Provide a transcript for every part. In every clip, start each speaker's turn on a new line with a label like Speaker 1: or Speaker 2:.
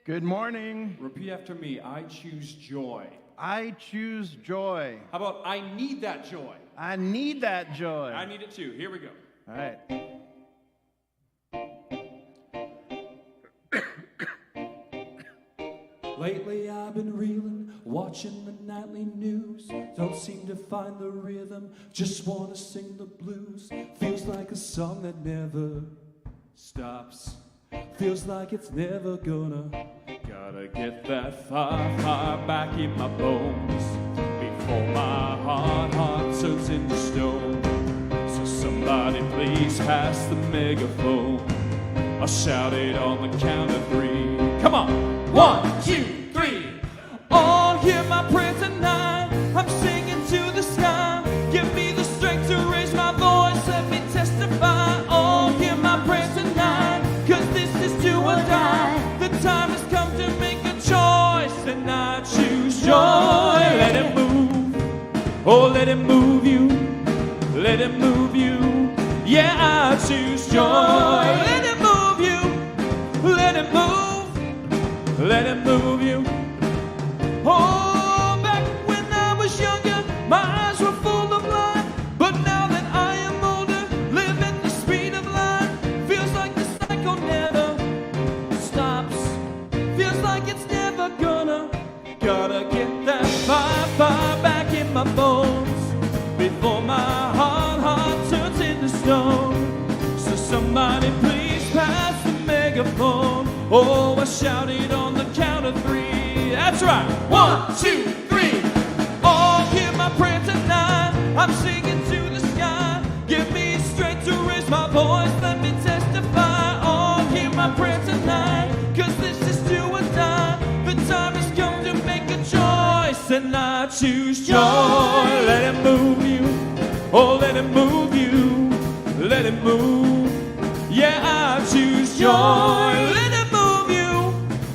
Speaker 1: Good morning.
Speaker 2: Repeat after me. I choose joy.
Speaker 1: I choose joy.
Speaker 2: How about I need that joy?
Speaker 1: I need that joy.
Speaker 2: I need it too. Here we go.
Speaker 1: All right.
Speaker 2: Lately I've been reeling, watching the nightly news. Don't seem to find the rhythm, just wanna sing the blues. Feels like a song that never stops. Feels like it's never gonna. Gotta get that fire back in my bones before my heart turns into stone. So somebody please pass the megaphone. I'll shout it on the count of three. Come on! 1, 2, 3. Oh, hear my prayer tonight. I'm singing to the sky. Give me the strength to raise my voice. Let me testify. Oh, hear my prayer tonight. 'Cause this is do or die. The time has come to make a choice, and I choose joy. Let it move. Oh, let it move you. Let it move you. Yeah, I choose joy. Let it move you. Let it move. Let it move you. Oh, back when I was younger, my eyes were full of light. But now that I am older, living the speed of light, feels like the cycle never stops. Feels like it's never gonna. Gotta get that fire back in my bones before my heart turns into stone. So somebody please pass the megaphone. Oh, I shout it on the count of three. That's right. 1, 2, 3. Oh, hear my prayer tonight. I'm singing to the sky. Give me strength to raise my voice. Let me testify. Oh, hear my prayer tonight. 'Cause this is do or die. The time has come to make a choice, and I choose joy. Let it move you. Oh, let it move you. Let it move. Yeah, I choose joy. Let it move you.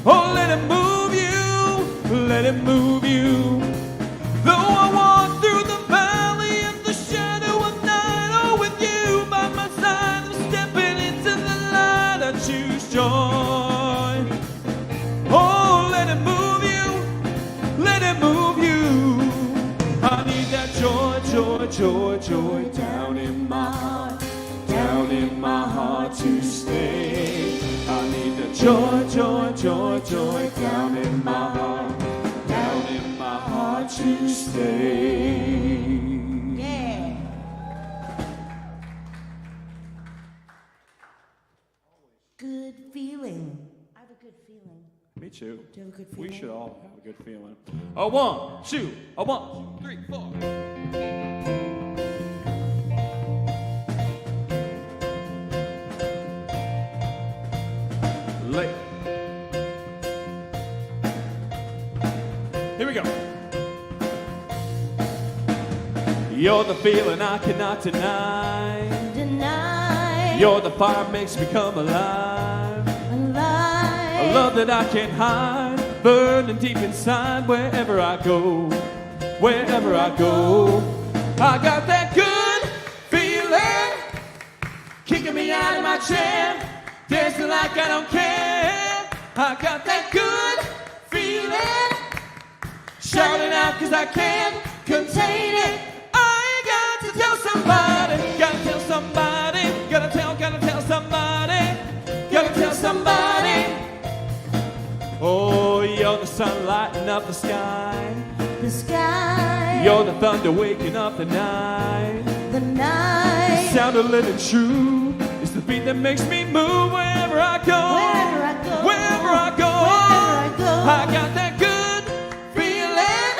Speaker 2: Oh, let it move you. Let it move you. Though I walk through the valley of the shadow of night, oh, with you by my side, I'm stepping into the light. I choose joy. Oh, let it move you. Let it move you. I need that joy, joy, joy, joy down in my heart. Down in my heart to stay. I need the joy, joy, joy, joy down in my heart to stay.
Speaker 3: Yeah. Good feeling. I have a good feeling.
Speaker 2: Me too.
Speaker 3: Do you have a good
Speaker 2: We
Speaker 3: feeling?
Speaker 2: should all have a good feeling. A 1, 2, a 1, 3, 4. Here we go. You're the feeling I cannot deny. You're the fire makes me come alive. A love that I can't hide, burning deep inside. Wherever I go, wherever I go, I got that good feeling, kicking me out of my chair, dancing like I don't care. I got that good feeling, shouting out 'cause I can't contain it. I got to tell somebody, gotta tell somebody, gotta tell somebody, gotta tell somebody. Oh, you're the sun lighting up the sky.
Speaker 3: The sky.
Speaker 2: You're the thunder waking up the night.
Speaker 3: The night.
Speaker 2: Sound of living true. It's the beat that makes me move wherever I go.
Speaker 3: Wherever I go.
Speaker 2: Wherever I go.
Speaker 3: Wherever I go.
Speaker 2: I got that good feeling,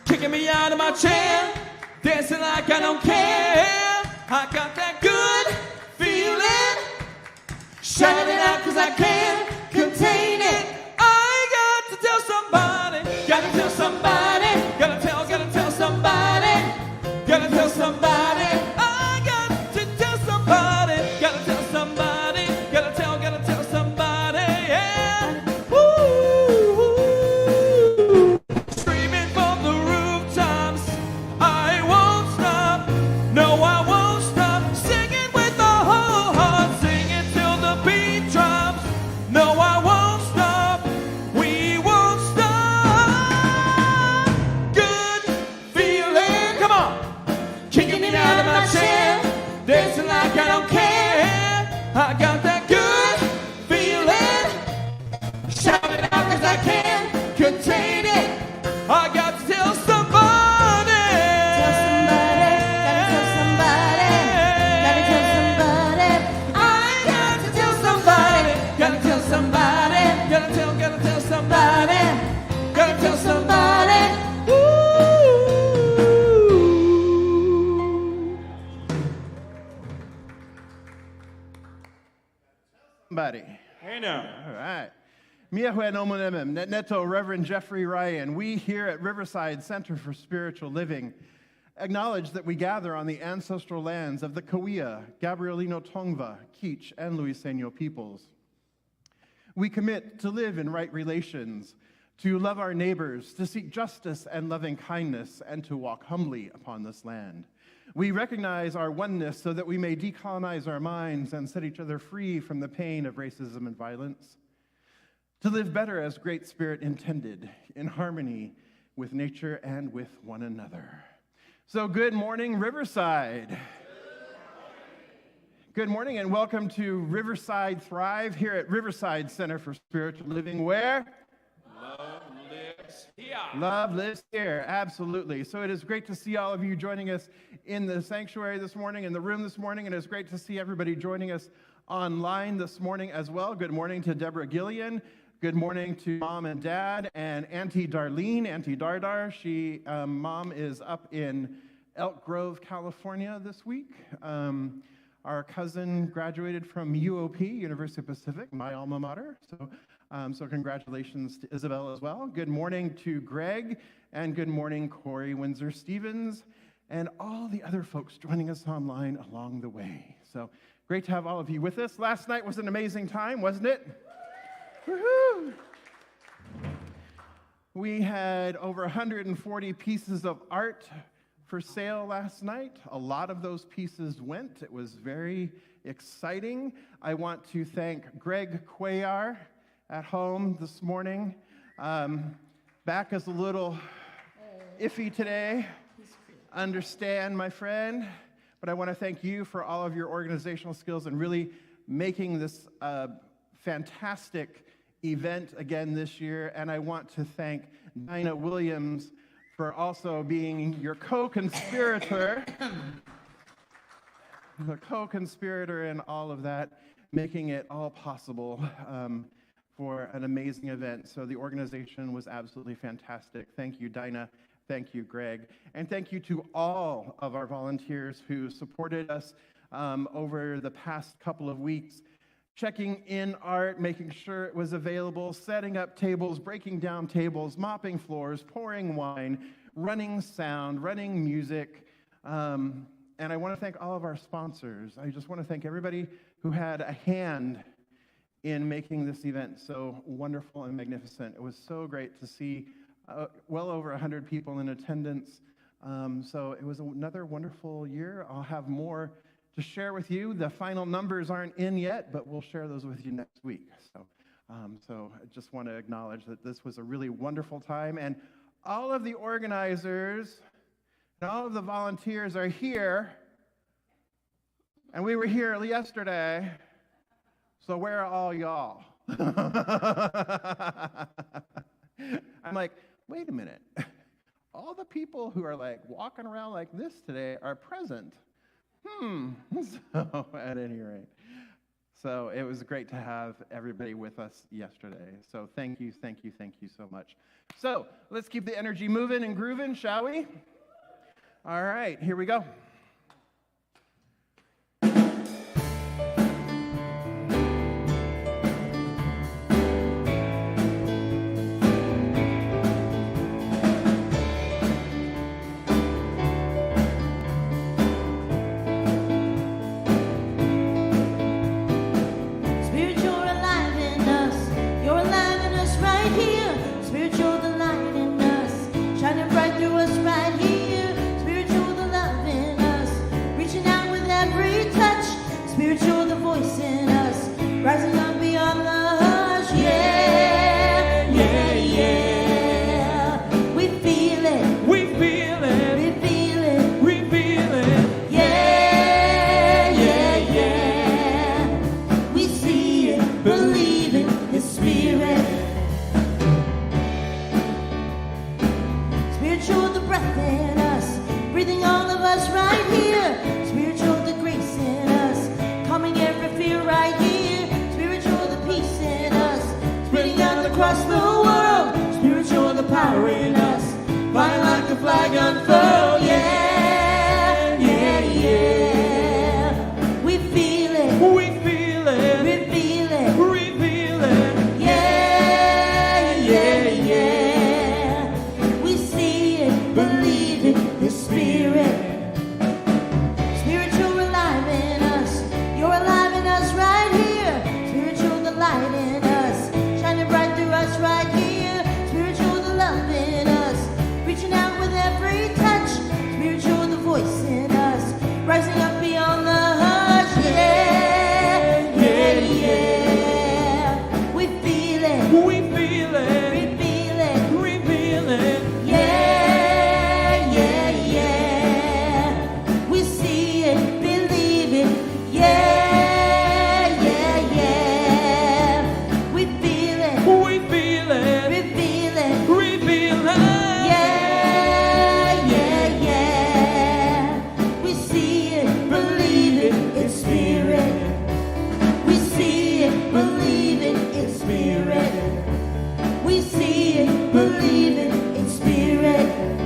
Speaker 2: kicking me out of my chair, dancing like I don't care. I got that good feeling, shouting out 'cause I can't contain it. I got to tell somebody, gotta tell somebody, gotta tell somebody, gotta tell somebody. I got to tell somebody, gotta tell somebody, gotta tell somebody, yeah. Bueno.
Speaker 1: All right. Miahue nomonemem, Neto, Reverend Jeffrey Ryan. We here at Riverside Center for Spiritual Living acknowledge that we gather on the ancestral lands of the Kauai, Gabrielino Tongva, Kizh, and Luiseno peoples. We commit to live in right relations, to love our neighbors, to seek justice and loving kindness, and to walk humbly upon this land. We recognize our oneness so that we may decolonize our minds and set each other free from the pain of racism and violence. To live better as Great Spirit intended, in harmony with nature and with one another. So good morning, Riverside. Good morning and welcome to Riverside Thrive here at Riverside Center for Spiritual Living, where
Speaker 2: Love lives here.
Speaker 1: love lives here, absolutely. So it is great to see all of you joining us in the sanctuary this morning, in the room this morning, and it's great to see everybody joining us online this morning as well. Good morning to Deborah Gillian. Good morning to Mom and Dad and Auntie Darlene, Auntie Dardar. Mom is up in Elk Grove, California this week. Our cousin graduated from UOP, University of Pacific, my alma mater. So congratulations to Isabel as well. Good morning to Greg, and good morning, Corey Windsor-Stevens, and all the other folks joining us online along the way. So great to have all of you with us. Last night was an amazing time, wasn't it? Woohoo! We had over 140 pieces of art for sale last night. A lot of those pieces went. It was very exciting. I want to thank Greg Cuellar at home this morning. Back is a little iffy today. Understand, my friend. But I want to thank you for all of your organizational skills and really making this fantastic event again this year. And I want to thank Dinah Williams for also being your co-conspirator, the co-conspirator in all of that, making it all possible for an amazing event. So the organization was absolutely fantastic. Thank you, Dinah. Thank you, Greg. And thank you to all of our volunteers who supported us over the past couple of weeks, checking in art, making sure it was available, setting up tables, breaking down tables, mopping floors, pouring wine, running sound, running music. And I want to thank all of our sponsors. I just want to thank everybody who had a hand in making this event so wonderful and magnificent. It was so great to see well over 100 people in attendance. So it was another wonderful year. I'll have more to share with you. The final numbers aren't in yet, but we'll share those with you next week. So I just want to acknowledge that this was a really wonderful time, and all of the organizers and all of the volunteers are here, and we were here yesterday, so where are all y'all? I'm like, wait a minute. All the people who are like walking around like this today are present. So at any rate, so it was great to have everybody with us yesterday. So thank you so much. So let's keep the energy moving and grooving, shall we? All right, here we go.
Speaker 3: Rising up beyond the hush, yeah, yeah, yeah. We feel it,
Speaker 2: We feel it.
Speaker 3: we feel it,
Speaker 2: We feel it.
Speaker 3: yeah, yeah, yeah. We see it, believe it, His Spirit. Spiritual, the breath in us, breathing all of us right here. Spiritual, the grace in us, calming every fear right here. Across the world, spiritual, the power in us, flying like a flag unfurled, yeah, yeah, yeah. We feel it,
Speaker 2: We feel it.
Speaker 3: we feel it,
Speaker 2: We feel We feel it.
Speaker 3: We feel it.
Speaker 2: We feel it.
Speaker 3: Yeah, yeah, yeah. We see it, believe it. Yeah, yeah, yeah. We feel it.
Speaker 2: We feel it.
Speaker 3: We feel it.
Speaker 2: We feel it.
Speaker 3: Yeah, yeah, yeah. We see it, believe it, it's spirit. We see it, believe it, it's spirit. We see it, believe it, it's spirit.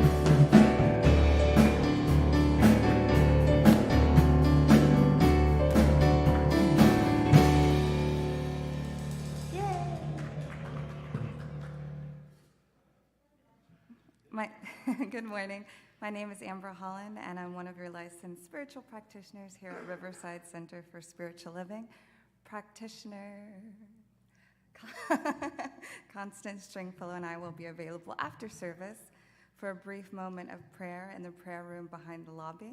Speaker 4: Good morning. My name is Amber Holland, and I'm one of your licensed spiritual practitioners here at Riverside Center for Spiritual Living. Practitioner Constance Stringfellow and I will be available after service for a brief moment of prayer in the prayer room behind the lobby.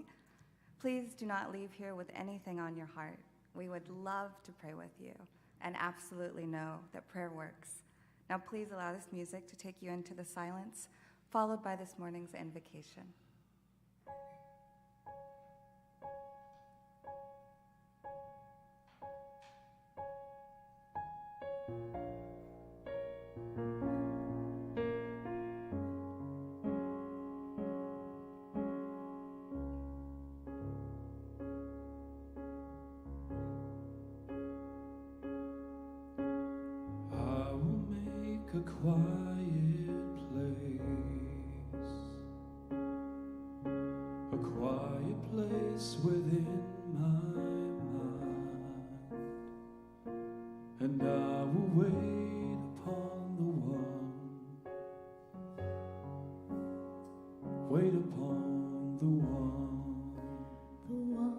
Speaker 4: Please do not leave here with anything on your heart. We would love to pray with you and absolutely know that prayer works. Now please allow this music to take you into the silence, followed by this morning's invocation.
Speaker 2: I will make a quiet place, a quiet place within my mind, and I will wait upon the one, wait upon the one.
Speaker 3: The one.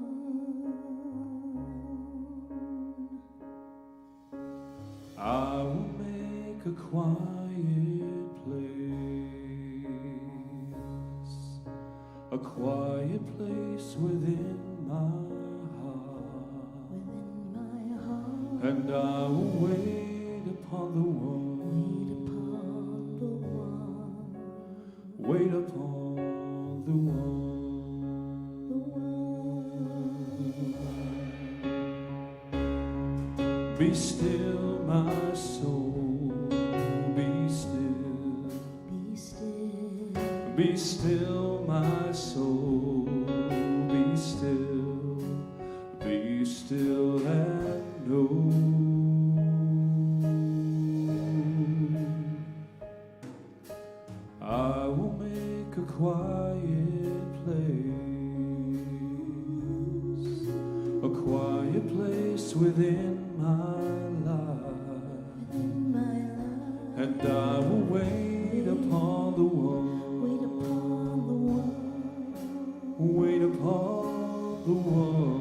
Speaker 2: I will make a quiet place, a quiet place within my heart,
Speaker 3: Within my heart.
Speaker 2: and I will wait upon the
Speaker 3: Wait
Speaker 2: one,
Speaker 3: upon the one.
Speaker 2: wait upon the one.
Speaker 3: The one.
Speaker 2: Be still, my soul, be still.
Speaker 3: Be still.
Speaker 2: Be still, my soul, be still and know. I will make a quiet place within my life, and I will wait upon the one,
Speaker 3: Wait upon the one.
Speaker 2: wait upon the one.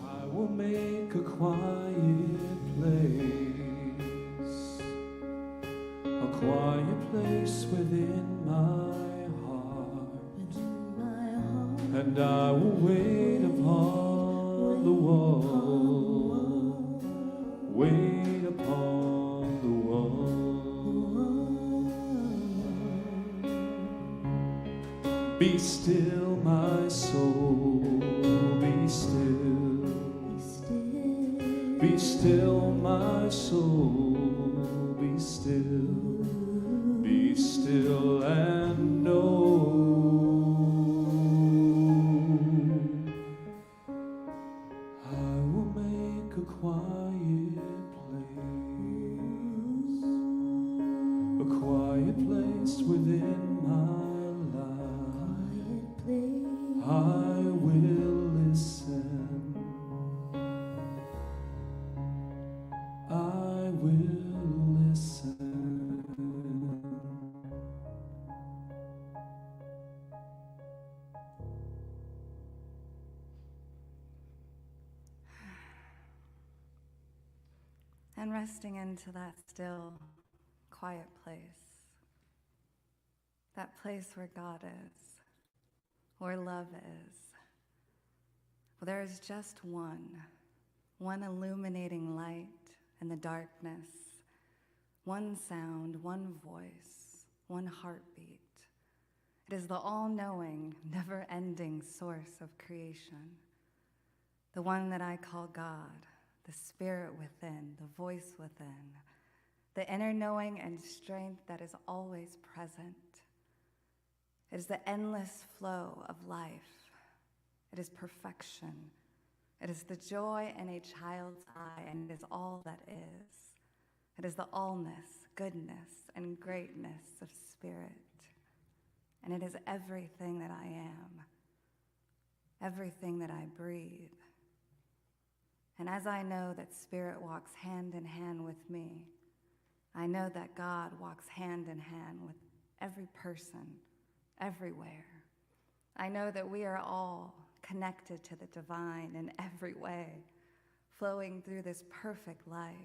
Speaker 2: I will make a quiet place within my heart, and I will wait upon the one, wait upon the one. Be still, my soul, be still. Be still, my soul, be still and know. I will make a quiet place within my life. I will listen. I will listen.
Speaker 4: and resting into that still, quiet place. That place where God is, where love is. Well, there is just one illuminating light in the darkness, one sound, one voice, one heartbeat. It is the all-knowing, never-ending source of creation, the one that I call God, the spirit within, the voice within, the inner knowing and strength that is always present. It is the endless flow of life. It is perfection. It is the joy in a child's eye, and it is all that is. It is the allness, goodness, and greatness of spirit. And it is everything that I am, everything that I breathe. And as I know that spirit walks hand in hand with me, I know that God walks hand in hand with every person, everywhere. I know that we are all connected to the divine in every way, flowing through this perfect life,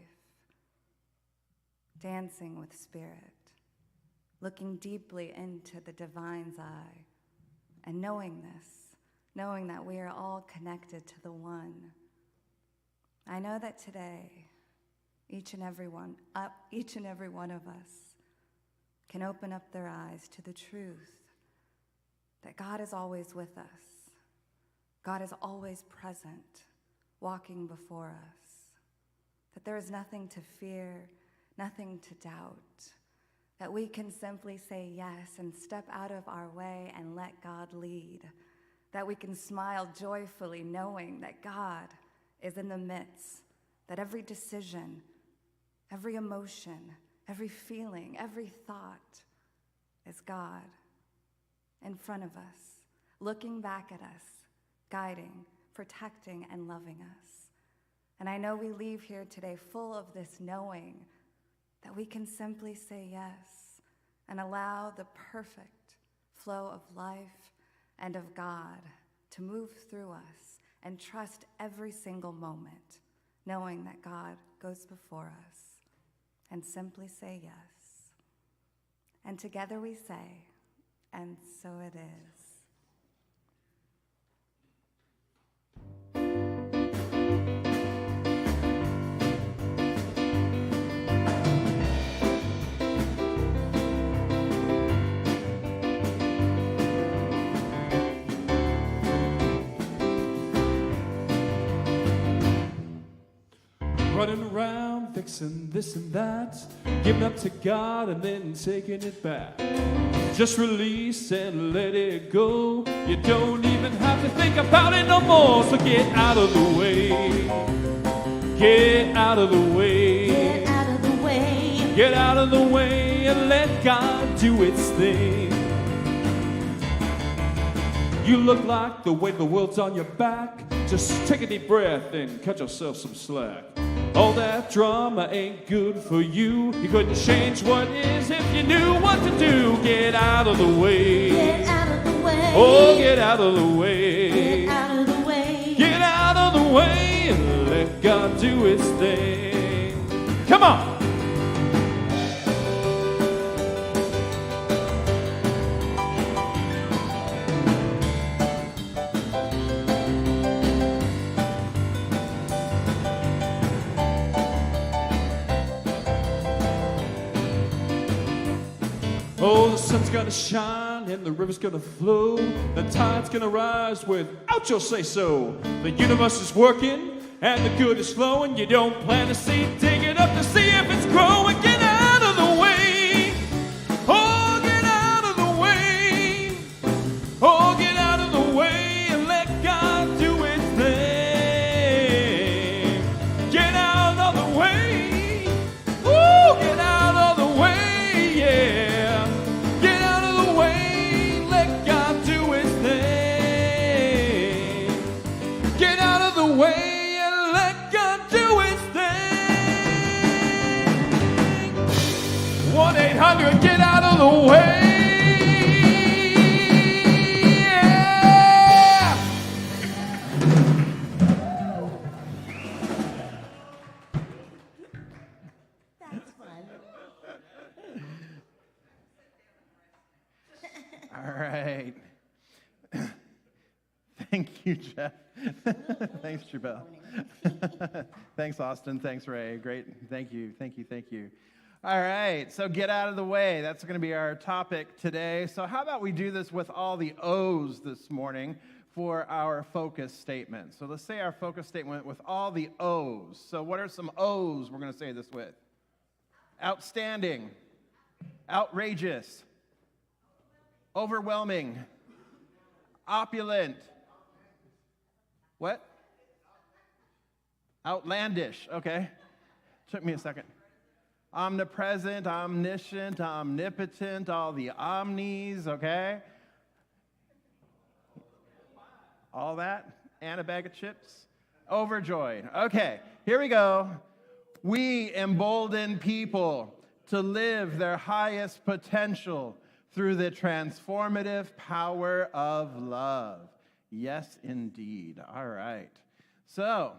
Speaker 4: dancing with spirit, looking deeply into the divine's eye, and knowing this, knowing that we are all connected to the one. I know that today, each and every one of us can open up their eyes to the truth that God is always with us. God is always present, walking before us. That there is nothing to fear, nothing to doubt. That we can simply say yes and step out of our way and let God lead. That we can smile joyfully knowing that God is in the midst. That every decision, every emotion, every feeling, every thought is God in front of us, looking back at us, guiding, protecting, and loving us. And I know we leave here today full of this knowing that we can simply say yes and allow the perfect flow of life and of God to move through us and trust every single moment, knowing that God goes before us, and simply say yes. And together we say, and so it is.
Speaker 2: Running around, fixing this and that, giving up to God and then taking it back. Just release and let it go. You don't even have to think about it no more. So get out of the way. Get out of the way.
Speaker 3: Get out of the way.
Speaker 2: Get out of the way and let God do its thing. You look like the weight of the world's on your back. Just take a deep breath and cut yourself some slack. All that drama ain't good for you. You couldn't change what is if you knew what to do. Get out of the way.
Speaker 3: Get out of the way.
Speaker 2: Oh, get out of the way.
Speaker 3: Get out of the way.
Speaker 2: Get out of the way and let God do his thing. Come on. Oh, the sun's gonna shine and the river's gonna flow. The tide's gonna rise without your say-so. The universe is working and the good is flowing. You don't plant a seed, dig it up to see if it's growing. Get out of the way. Oh, get out of the way. Oh, get out of the way and let God do his thing. Get out of the way. Woo, get out of the way, yeah. Way and let God do his thing. 1-800 get out of the way. Yeah.
Speaker 1: Thank you, Jeff. Thanks, Jabel. Thanks, Austin. Thanks, Ray. Great. Thank you. All right, so get out of the way. That's going to be our topic today. So how about we do this with all the O's this morning for our focus statement. So let's say our focus statement with all the O's. So what are some O's we're going to say this with? Outstanding, outrageous, overwhelming, opulent. What? Outlandish. Okay. Took me a second. Omnipresent, omniscient, omnipotent, all the omnis, okay? All that, and a bag of chips. Overjoyed. Okay, here we go. We embolden people to live their highest potential through the transformative power of love. Yes, indeed. All right. So,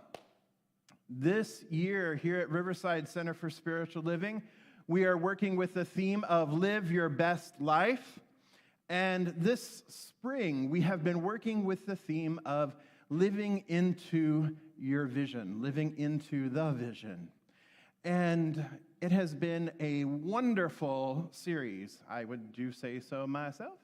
Speaker 1: this year here at Riverside Center for Spiritual Living, we are working with the theme of Live Your Best Life. And this spring, we have been working with the theme of living into your vision, living into the vision. And it has been a wonderful series. I would do say so myself.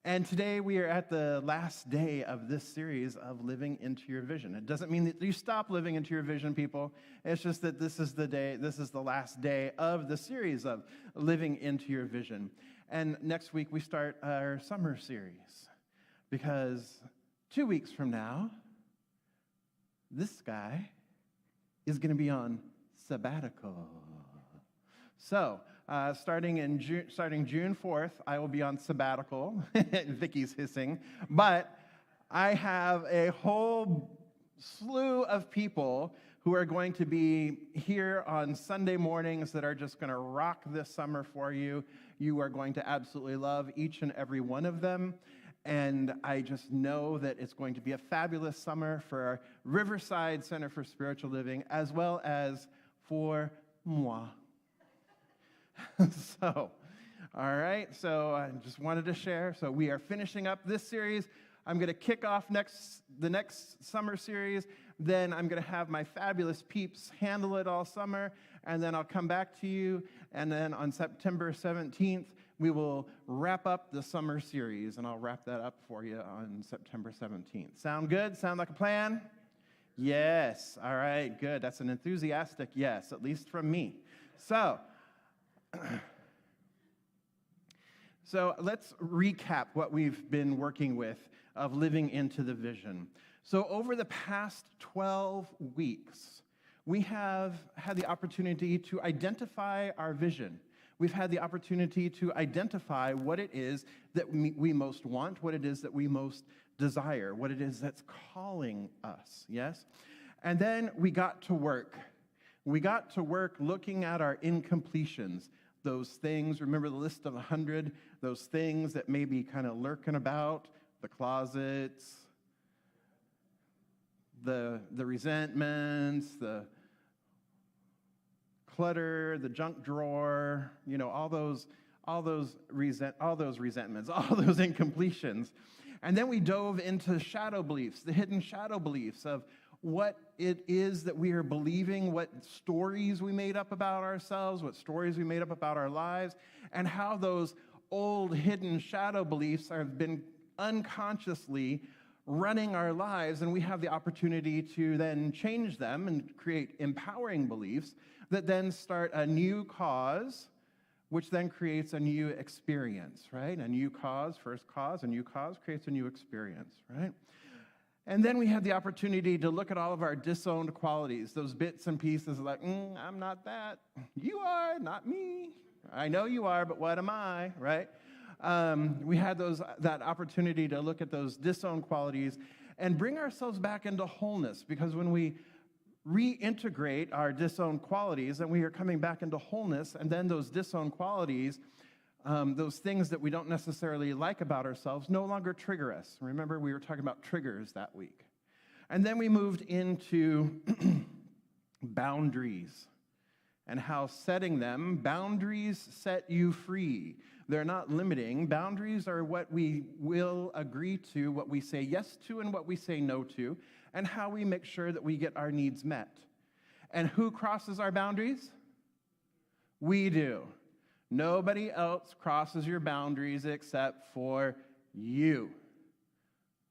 Speaker 1: And today we are at the last day of this series of living into your vision. It doesn't mean that you stop living into your vision, people. It's just that this is the last day of the series of living into your vision. And next week we start our summer series, because 2 weeks from now, this guy is going to be on sabbatical. So, starting June 4th, I will be on sabbatical. Vicky's hissing. But I have a whole slew of people who are going to be here on Sunday mornings that are just going to rock this summer for you. You are going to absolutely love each and every one of them. And I just know that it's going to be a fabulous summer for our Riverside Center for Spiritual Living, as well as for moi. So, all right, so I just wanted to share. So we are finishing up this series. I'm going to kick off the next summer series. Then I'm going to have my fabulous peeps handle it all summer. And then I'll come back to you. And then on September 17th, we will wrap up the summer series. And I'll wrap that up for you on September 17th. Sound good? Sound like a plan? Yes. All right, good. That's an enthusiastic yes, at least from me. So let's recap what we've been working with of living into the vision. So over the past 12 weeks, we have had the opportunity to identify our vision. We've had the opportunity to identify what it is that we most want, what it is that we most desire, what it is that's calling us, yes? And then we got to work. We got to work looking at our incompletions, those things, remember the list of 100, those things that may be kind of lurking about, the closets, the resentments, the clutter, the junk drawer, you know, all those resentments, all those incompletions. And then we dove into shadow beliefs, the hidden shadow beliefs of what it is that we are believing, what stories we made up about ourselves, what stories we made up about our lives, and how those old hidden shadow beliefs have been unconsciously running our lives, and we have the opportunity to then change them and create empowering beliefs that then start a new cause, which then creates a new experience, right? A new cause, first cause, a new cause creates a new experience, right? And then we had the opportunity to look at all of our disowned qualities, those bits and pieces like, I'm not that. You are, not me. I know you are, but what am I, right? We had that opportunity to look at those disowned qualities and bring ourselves back into wholeness, because when we reintegrate our disowned qualities, then we are coming back into wholeness, and then those disowned qualities, those things that we don't necessarily like about ourselves, no longer trigger us. Remember, we were talking about triggers that week. And then we moved into boundaries and how setting them, boundaries set you free. They're not limiting. Boundaries are what we will agree to, what we say yes to and what we say no to, and how we make sure that we get our needs met. And who crosses our boundaries? We do. Nobody else crosses your boundaries except for you.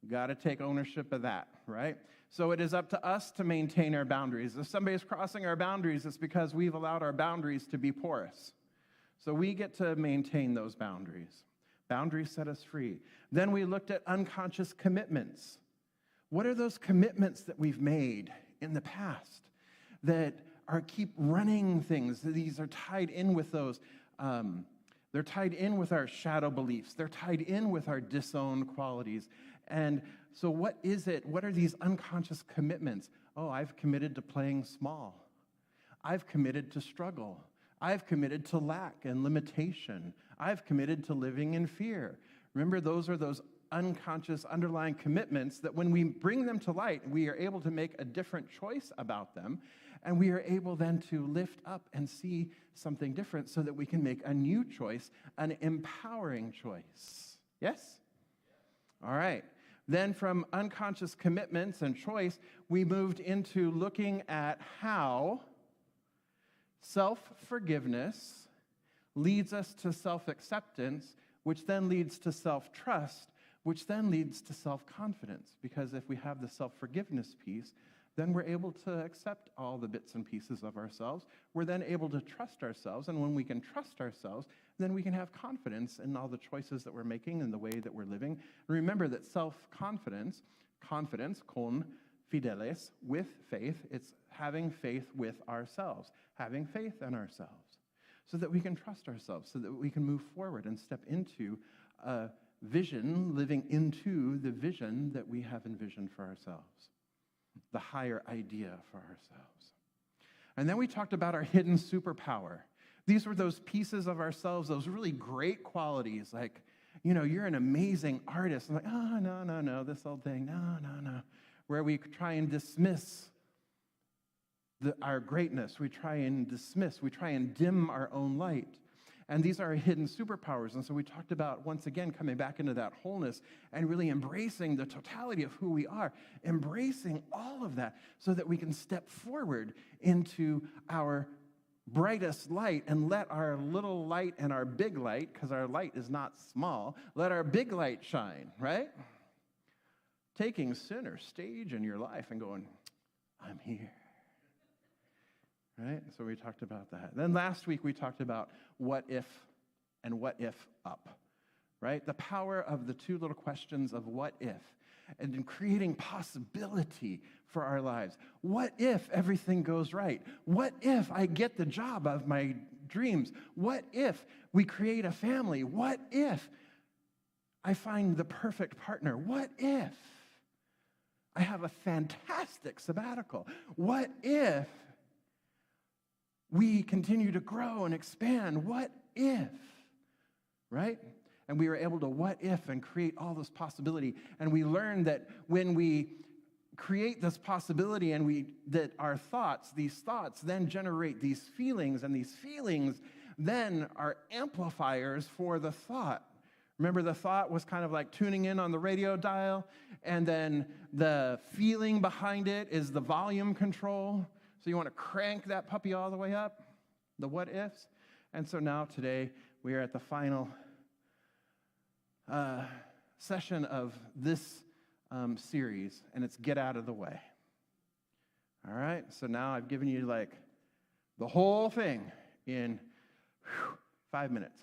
Speaker 1: Got to take ownership of that, right? So it is up to us to maintain our boundaries. If somebody's crossing our boundaries, it's because we've allowed our boundaries to be porous. So we get to maintain those boundaries. Boundaries set us free. Then we looked at unconscious commitments. What are those commitments that we've made in the past that keep running things? These are tied in with those. They're tied in with our shadow beliefs. They're tied in with our disowned qualities. And so what is it? What are these unconscious commitments? Oh, I've committed to playing small. I've committed to struggle. I've committed to lack and limitation. I've committed to living in fear. Remember, those are those unconscious underlying commitments that when we bring them to light, we are able to make a different choice about them, and we are able then to lift up and see something different so that we can make a new choice, an empowering choice. Yes? All right. Then from unconscious commitments and choice, we moved into looking at how self-forgiveness leads us to self-acceptance, which then leads to self-trust, which then leads to self-confidence. Because if we have the self-forgiveness piece, then we're able to accept all the bits and pieces of ourselves. We're then able to trust ourselves, and when we can trust ourselves, then we can have confidence in all the choices that we're making and the way that we're living. And remember that self-confidence, confidence, con fideles, with faith, it's having faith with ourselves, having faith in ourselves, so that we can trust ourselves, so that we can move forward and step into a vision, living into the vision that we have envisioned for ourselves, the higher idea for ourselves. And then we talked about our hidden superpower. These were those pieces of ourselves, those really great qualities, like, you know, you're an amazing artist. I'm like, oh, no, this old thing, no. Where we try and dismiss our greatness. We try and dim our own light. And these are our hidden superpowers. And so we talked about, once again, coming back into that wholeness and really embracing the totality of who we are, embracing all of that so that we can step forward into our brightest light and let our little light and our big light, because our light is not small, let our big light shine, right? Taking center stage in your life and going, I'm here. Right? So we talked about that. Then last week we talked about what if and what if up, right? The power of the two little questions of what if and in creating possibility for our lives. What if everything goes right? What if I get the job of my dreams? What if we create a family? What if I find the perfect partner? What if I have a fantastic sabbatical? What if we continue to grow and expand? What if, right? And we were able to what if and create all this possibility. And we learned that when we create this possibility and that our thoughts, these thoughts then generate these feelings, and these feelings then are amplifiers for the thought. Remember, the thought was kind of like tuning in on the radio dial, and then the feeling behind it is the volume control. So you want to crank that puppy all the way up, the what ifs. And so now today we are at the final session of this series, and it's Get Out of the Way. All right, so now I've given you like the whole thing in 5 minutes.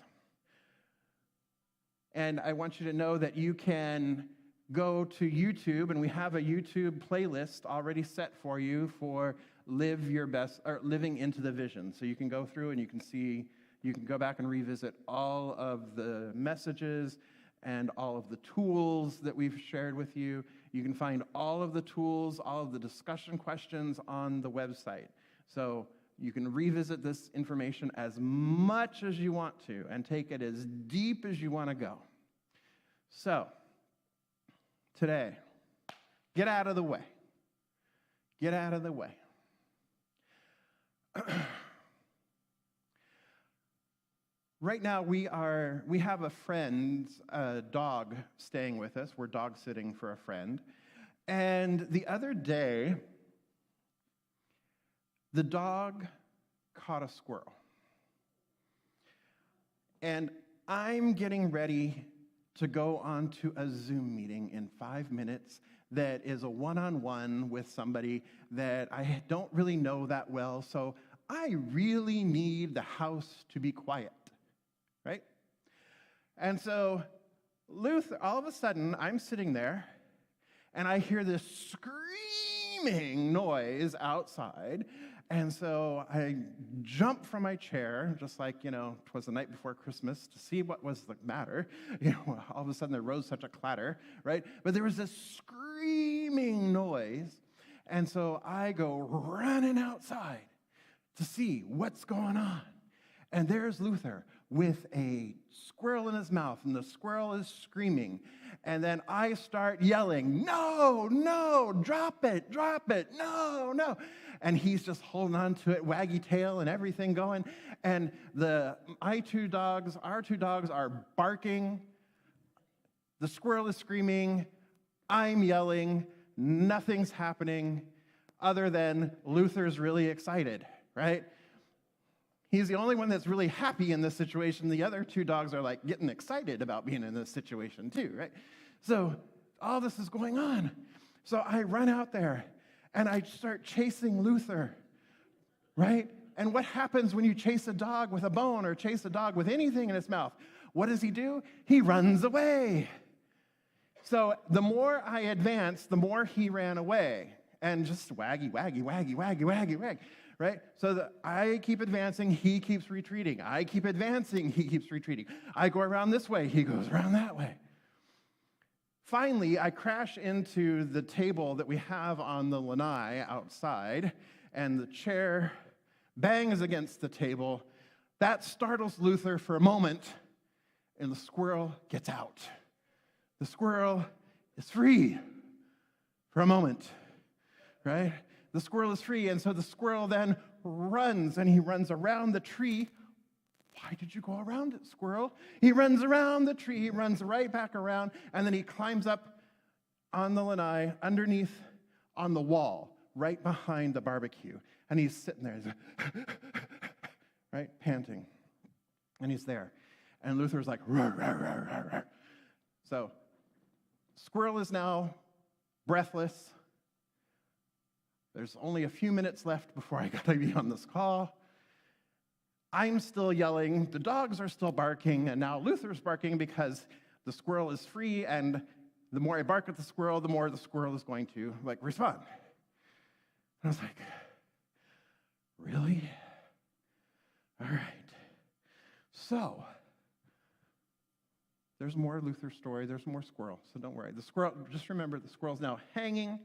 Speaker 1: And I want you to know that you can go to YouTube, and we have a YouTube playlist already set for you for live your best, or living into the vision. So you can go through and you can go back and revisit all of the messages and all of the tools that we've shared with you. You can find all of the tools, all of the discussion questions on the website. So you can revisit this information as much as you want to and take it as deep as you want to go. So, today, get out of the way. Get out of the way. Right now, we have a friend's dog staying with us. We're dog sitting for a friend. And the other day, the dog caught a squirrel. And I'm getting ready to go on to a Zoom meeting in 5 minutes that is a one-on-one with somebody that I don't really know that well, so I really need the house to be quiet, right? And so Luther, all of a sudden, I'm sitting there, and I hear this screaming noise outside, and so I jump from my chair, just like, it was the night before Christmas, to see what was the matter. All of a sudden there rose such a clatter, right? But there was this screaming noise, and so I go running outside to see what's going on. And there's Luther with a squirrel in his mouth, and the squirrel is screaming. And then I start yelling, "No, no, drop it, no, no." And he's just holding on to it, waggy tail and everything going. And our two dogs are barking. The squirrel is screaming. I'm yelling. Nothing's happening other than Luther's really excited, right? He's the only one that's really happy in this situation. The other two dogs are like getting excited about being in this situation too, right? So all this is going on. So I run out there and I start chasing Luther, right? And what happens when you chase a dog with a bone or chase a dog with anything in its mouth? What does he do? He runs away. So the more I advanced, the more he ran away. And just waggy, right? So I keep advancing, he keeps retreating. I keep advancing, he keeps retreating. I go around this way, he goes around that way. Finally, I crash into the table that we have on the lanai outside, and the chair bangs against the table. That startles Luther for a moment, and the squirrel gets out. The squirrel is free for a moment, right? The squirrel is free, and so the squirrel then runs, and he runs around the tree. Why did you go around it, squirrel? He runs around the tree, he runs right back around, and then he climbs up on the lanai, underneath on the wall, right behind the barbecue. And he's sitting there, right, panting. And he's there. And Luther's like, "Roar, roar, roar, roar, roar." So, squirrel is now breathless. There's only a few minutes left before I gotta be on this call. I'm still yelling, the dogs are still barking, and now Luther's barking because the squirrel is free, and the more I bark at the squirrel, the more the squirrel is going to respond. And I was like, really? All right. So, there's more Luther story, there's more squirrel, so don't worry. The squirrel, just remember, the squirrel's now hanging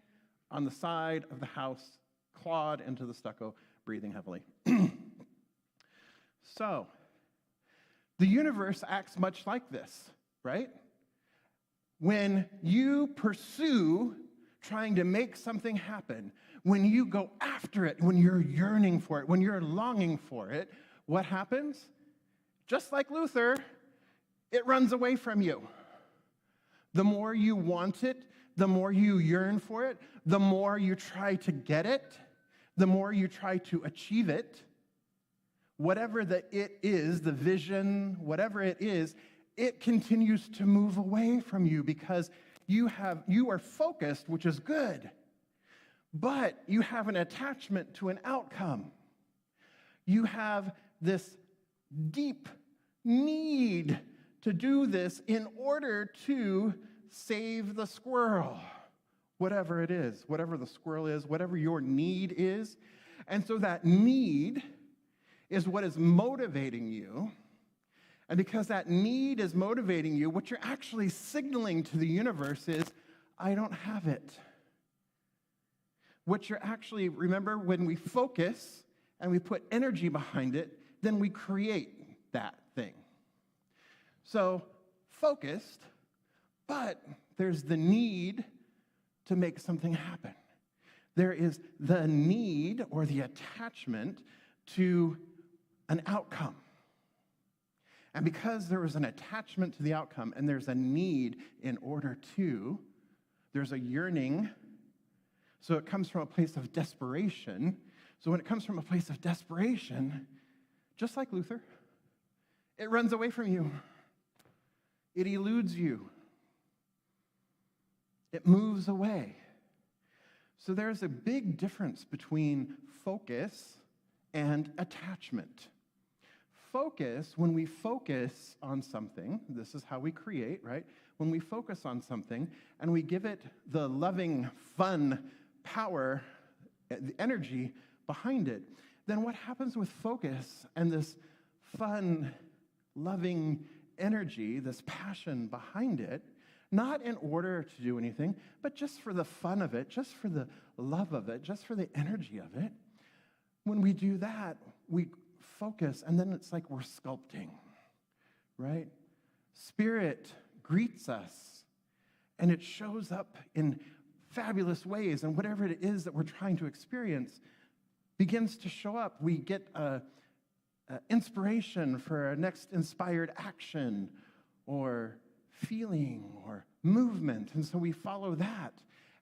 Speaker 1: on the side of the house, clawed into the stucco, breathing heavily. So, the universe acts much like this, right? When you pursue trying to make something happen, when you go after it, when you're yearning for it, when you're longing for it, what happens? Just like Luther, it runs away from you. The more you want it, the more you yearn for it, the more you try to get it, the more you try to achieve it. Whatever the it is, the vision, whatever it is, it continues to move away from you because you are focused, which is good, but you have an attachment to an outcome. You have this deep need to do this in order to save the squirrel, whatever it is, whatever the squirrel is, whatever your need is. And so that need is what is motivating you. And because that need is motivating you, what you're actually signaling to the universe is, I don't have it. What you're actually, remember, when we focus and we put energy behind it, then we create that thing. So, focused, but there's the need to make something happen. There is the need or the attachment to an outcome. And because there was an attachment to the outcome and there's a need in order to, there's a yearning. So it comes from a place of desperation. So when it comes from a place of desperation, just like Luther, it runs away from you. It eludes you. It moves away. So there's a big difference between focus and attachment. Focus, when we focus on something, this is how we create, right? When we focus on something and we give it the loving, fun, power, the energy behind it, then what happens with focus and this fun, loving energy, this passion behind it, not in order to do anything, but just for the fun of it, just for the love of it, just for the energy of it, when we do that, we focus, and then it's like we're sculpting, right? Spirit greets us, and it shows up in fabulous ways, and whatever it is that we're trying to experience begins to show up. We get inspiration for our next inspired action or feeling or movement, and so we follow that.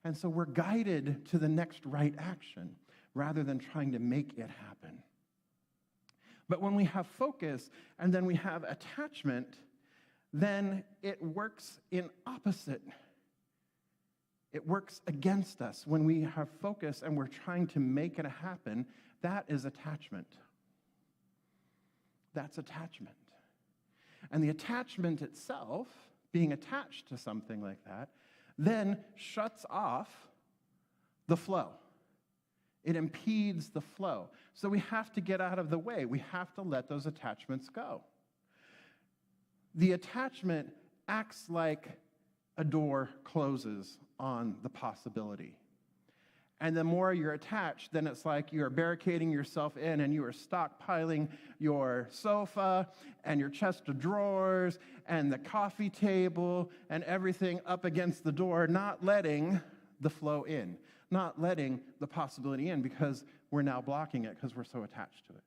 Speaker 1: And so we're guided to the next right action rather than trying to make it happen. But when we have focus and then we have attachment, then it works in opposite. It works against us. When we have focus and we're trying to make it happen, that is attachment. That's attachment. And the attachment itself, being attached to something like that, then shuts off the flow. It impedes the flow. So we have to get out of the way. We have to let those attachments go. The attachment acts like a door closes on the possibility. And the more you're attached, then it's like you're barricading yourself in and you are stockpiling your sofa and your chest of drawers and the coffee table and everything up against the door, not letting the flow in, not letting the possibility in because we're now blocking it because we're so attached to it.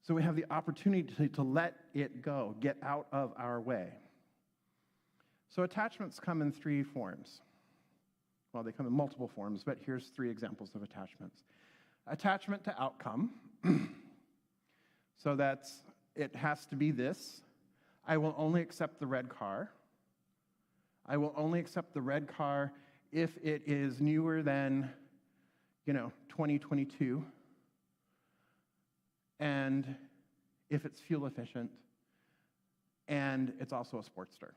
Speaker 1: So we have the opportunity to let it go, get out of our way. So attachments come in three forms. Well, they come in multiple forms, but here's three examples of attachments. Attachment to outcome. So it has to be this. I will only accept the red car. I will only accept the red car if it is newer than, 2022, and if it's fuel efficient, and it's also a Sportster,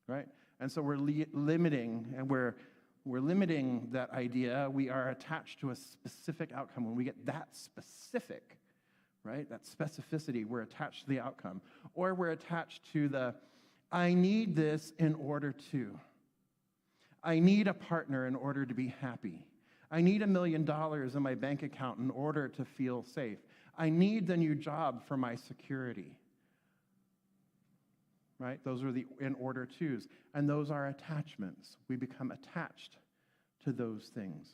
Speaker 1: right? And so we're limiting, and we're limiting that idea. We are attached to a specific outcome. When we get that specific, right, that specificity, we're attached to the outcome. Or we're attached to the, I need this in order to. I need a partner in order to be happy. I need $1 million in my bank account in order to feel safe. I need the new job for my security. Right? Those are the in order tos. And those are attachments. We become attached to those things.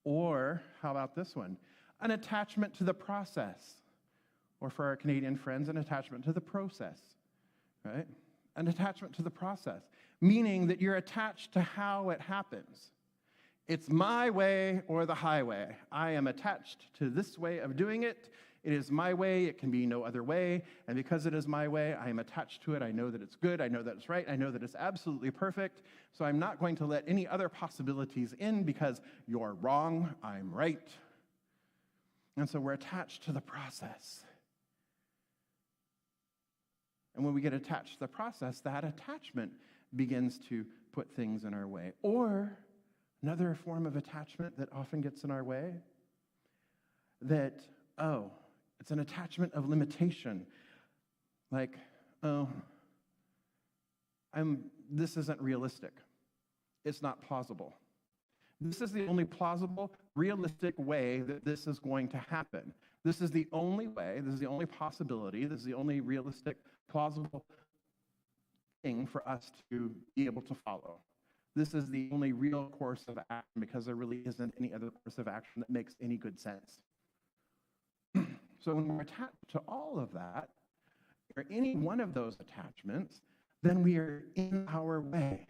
Speaker 1: Or, how about this one? An attachment to the process. Or for our Canadian friends, an attachment to the process. Right? An attachment to the process. Meaning that you're attached to how it happens. It's my way or the highway. I am attached to this way of doing it. It is my way. It can be no other way. And because it is my way, I am attached to it. I know that it's good. I know that it's right. I know that it's absolutely perfect. So I'm not going to let any other possibilities in because you're wrong, I'm right. And so we're attached to the process. And when we get attached to the process, that attachment begins to put things in our way. Or another form of attachment that often gets in our way, that, it's an attachment of limitation. Like, this isn't realistic. It's not plausible. This is the only plausible, realistic way that this is going to happen. This is the only way, this is the only possibility, this is the only realistic, plausible thing for us to be able to follow. This is the only real course of action because there really isn't any other course of action that makes any good sense. So when we're attached to all of that, or any one of those attachments, then we are in our way.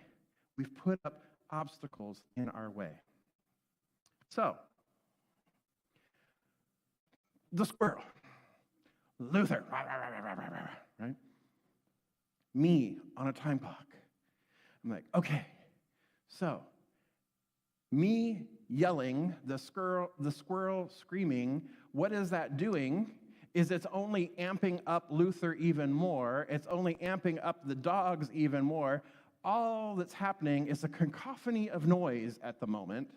Speaker 1: We've put up obstacles in our way. So, the squirrel, Luther, right? Me on a time clock. I'm like, okay, so me yelling, the squirrel screaming, what is that doing? Is it's only amping up Luther even more. It's only amping up the dogs even more. All that's happening is a cacophony of noise at the moment,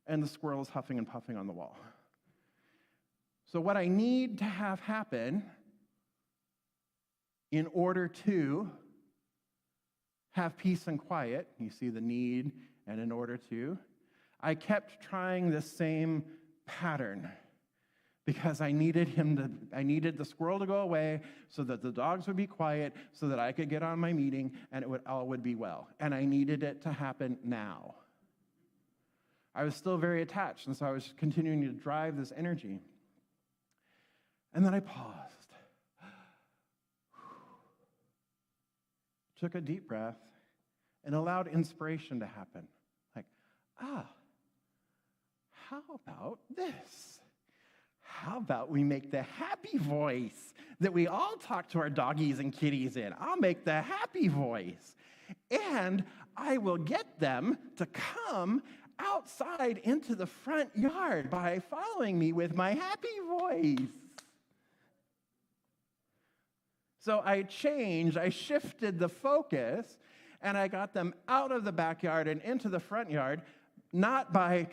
Speaker 1: and the squirrel is huffing and puffing on the wall. So what I need to have happen in order to have peace and quiet, you see the need, and in order to, I kept trying this same pattern because I needed the squirrel to go away so that the dogs would be quiet, so that I could get on my meeting and all would be well. And I needed it to happen now. I was still very attached, and so I was continuing to drive this energy. And then I paused, took a deep breath, and allowed inspiration to happen. Like, how about this? How about we make the happy voice that we all talk to our doggies and kitties in? I'll make the happy voice. And I will get them to come outside into the front yard by following me with my happy voice. So I shifted the focus, and I got them out of the backyard and into the front yard, not by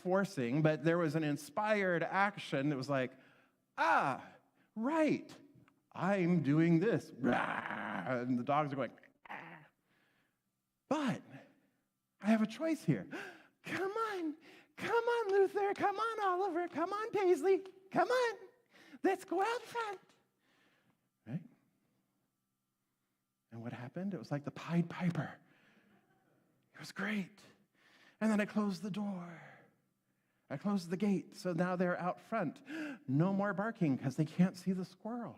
Speaker 1: forcing, but there was an inspired action that was like, right, I'm doing this. And the dogs are going, but I have a choice here. Come on, Luther, come on, Oliver, come on, Paisley, come on, let's go out front. Right? And what happened? It was like the Pied Piper. It was great. And then I closed the door. I closed the gate, so now they're out front. No more barking because they can't see the squirrel.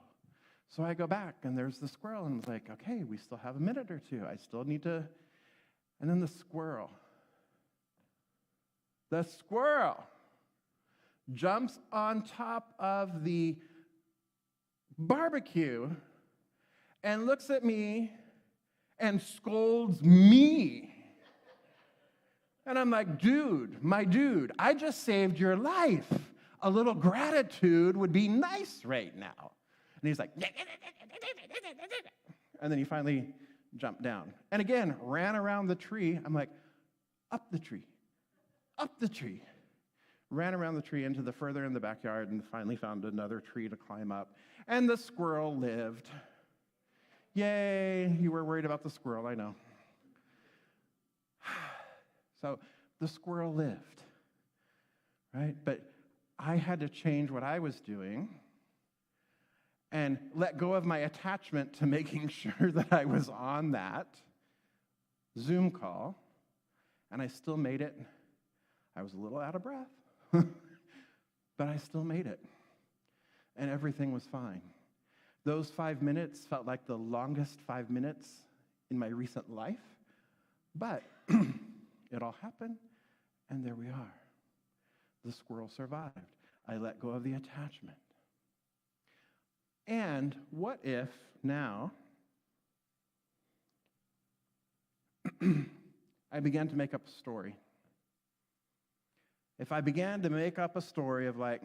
Speaker 1: So I go back, and there's the squirrel, and I was like, okay, we still have a minute or two. I still need to... And then the squirrel jumps on top of the barbecue and looks at me and scolds me. And I'm like, my dude, I just saved your life. A little gratitude would be nice right now. And he's like, and then he finally jumped down. And again, ran around the tree. I'm like, up the tree. Ran around the tree into the further in the backyard and finally found another tree to climb up. And the squirrel lived. Yay, you were worried about the squirrel, I know. So the squirrel lived, right? But I had to change what I was doing and let go of my attachment to making sure that I was on that Zoom call, and I still made it. I was a little out of breath, but I still made it, and everything was fine. Those 5 minutes felt like the longest 5 minutes in my recent life, but it all happened, and there we are. The squirrel survived. I let go of the attachment. And what if now I began to make up a story? If I began to make up a story of like,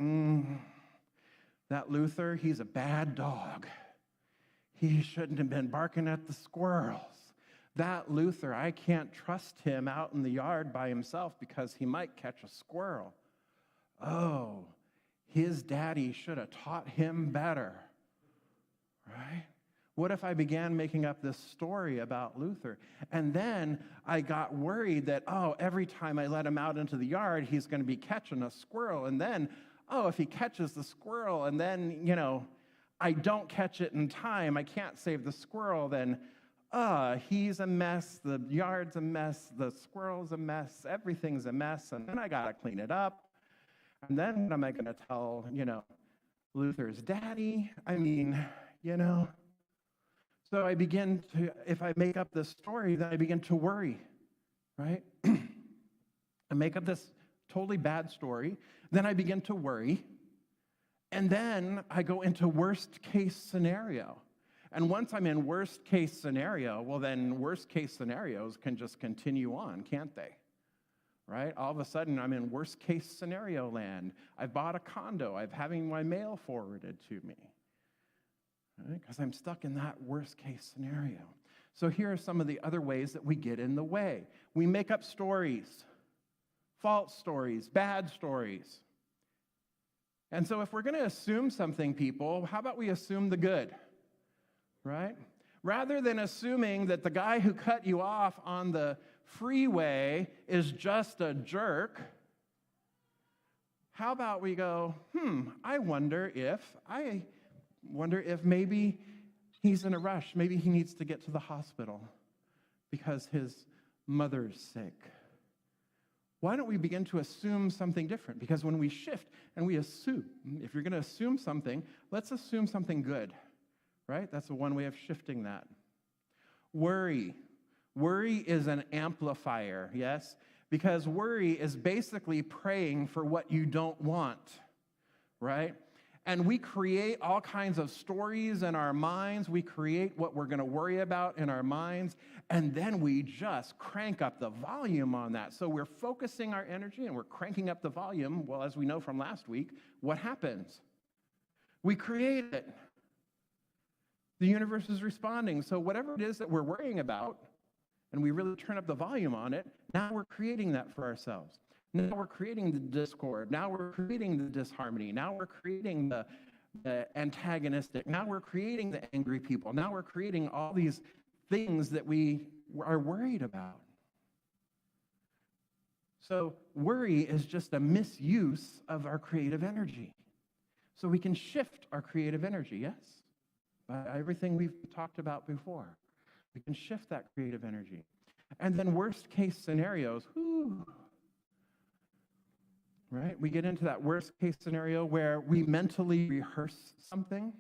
Speaker 1: that Luther, he's a bad dog. He shouldn't have been barking at the squirrels. That Luther, I can't trust him out in the yard by himself because he might catch a squirrel. Oh, his daddy should have taught him better. Right? What if I began making up this story about Luther? And then I got worried that, every time I let him out into the yard, he's going to be catching a squirrel. And then, if he catches the squirrel and then, I don't catch it in time, I can't save the squirrel, then, he's a mess, the yard's a mess, the squirrel's a mess, everything's a mess, and then I got to clean it up. And then what am I going to tell, Luther's daddy. I mean, you know. So I begin to, if I make up this story, then I begin to worry, right? I make up this totally bad story, then I begin to worry, and then I go into worst case scenario. And once I'm in worst case scenario, well then worst case scenarios can just continue on, can't they? Right? All of a sudden I'm in worst case scenario land. I've bought a condo, I'm having my mail forwarded to me. Because I'm stuck in that worst case scenario. So here are some of the other ways that we get in the way. We make up stories, false stories, bad stories. And so if we're going to assume something, people, how about we assume the good, right? Rather than assuming that the guy who cut you off on the freeway is just a jerk, how about we go, I wonder if maybe he's in a rush. Maybe he needs to get to the hospital because his mother's sick. Why don't we begin to assume something different? Because when we shift and we assume, if you're going to assume something, let's assume something good, right? That's one way of shifting that. Worry. Worry is an amplifier, yes? Because worry is basically praying for what you don't want, right? And we create all kinds of stories in our minds. We create what we're going to worry about in our minds. And then we just crank up the volume on that. So we're focusing our energy and we're cranking up the volume. Well, as we know from last week, what happens? We create it. The universe is responding. So whatever it is that we're worrying about, and we really turn up the volume on it, now we're creating that for ourselves. Now we're creating the discord. Now we're creating the disharmony. Now we're creating the antagonistic. Now we're creating the angry people. Now we're creating all these things that we are worried about. So worry is just a misuse of our creative energy. So we can shift our creative energy, yes? By everything we've talked about before. We can shift that creative energy. And then worst case scenarios, right? We get into that worst case scenario where we mentally rehearse something.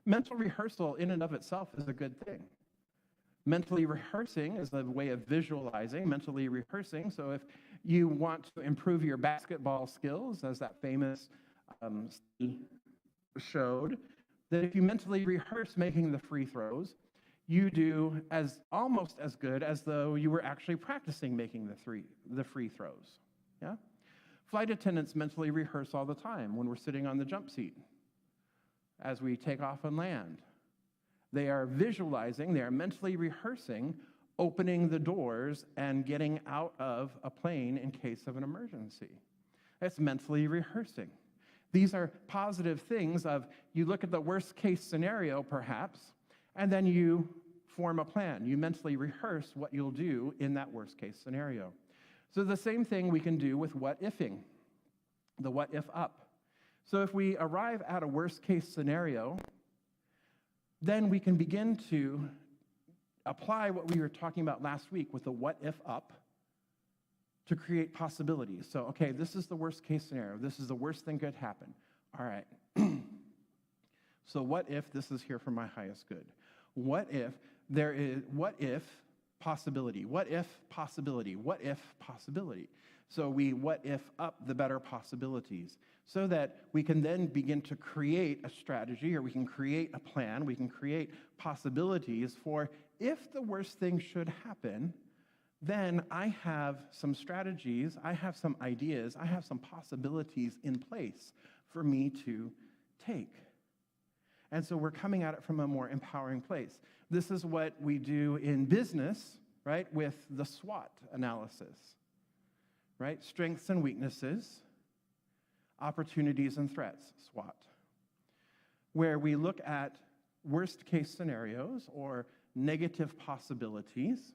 Speaker 1: Mental rehearsal in and of itself is a good thing. Mentally rehearsing is a way of visualizing, mentally rehearsing. So if you want to improve your basketball skills, as that famous study showed, that if you mentally rehearse making the free throws, you do almost as good as though you were actually practicing making the free throws. Yeah? Flight attendants mentally rehearse all the time when we're sitting on the jump seat as we take off and land. They are visualizing, they are mentally rehearsing opening the doors and getting out of a plane in case of an emergency. That's mentally rehearsing. These are positive things of you look at the worst case scenario perhaps, and then you form a plan. You mentally rehearse what you'll do in that worst case scenario. So the same thing we can do with what-ifing, the what-if up. So if we arrive at a worst case scenario, then we can begin to apply what we were talking about last week with the what-if up to create possibilities. So, okay, this is the worst case scenario. This is the worst thing could happen. All right. So what if this is here for my highest good? What if possibility? What if possibility? What if possibility? So we what if up the better possibilities so that we can then begin to create a strategy, or we can create a plan, we can create possibilities for if the worst thing should happen, then I have some strategies, I have some ideas, I have some possibilities in place for me to take. And so we're coming at it from a more empowering place. This is what we do in business, right, with the SWOT analysis, right? Strengths and weaknesses, opportunities and threats, SWOT, where we look at worst case scenarios or negative possibilities,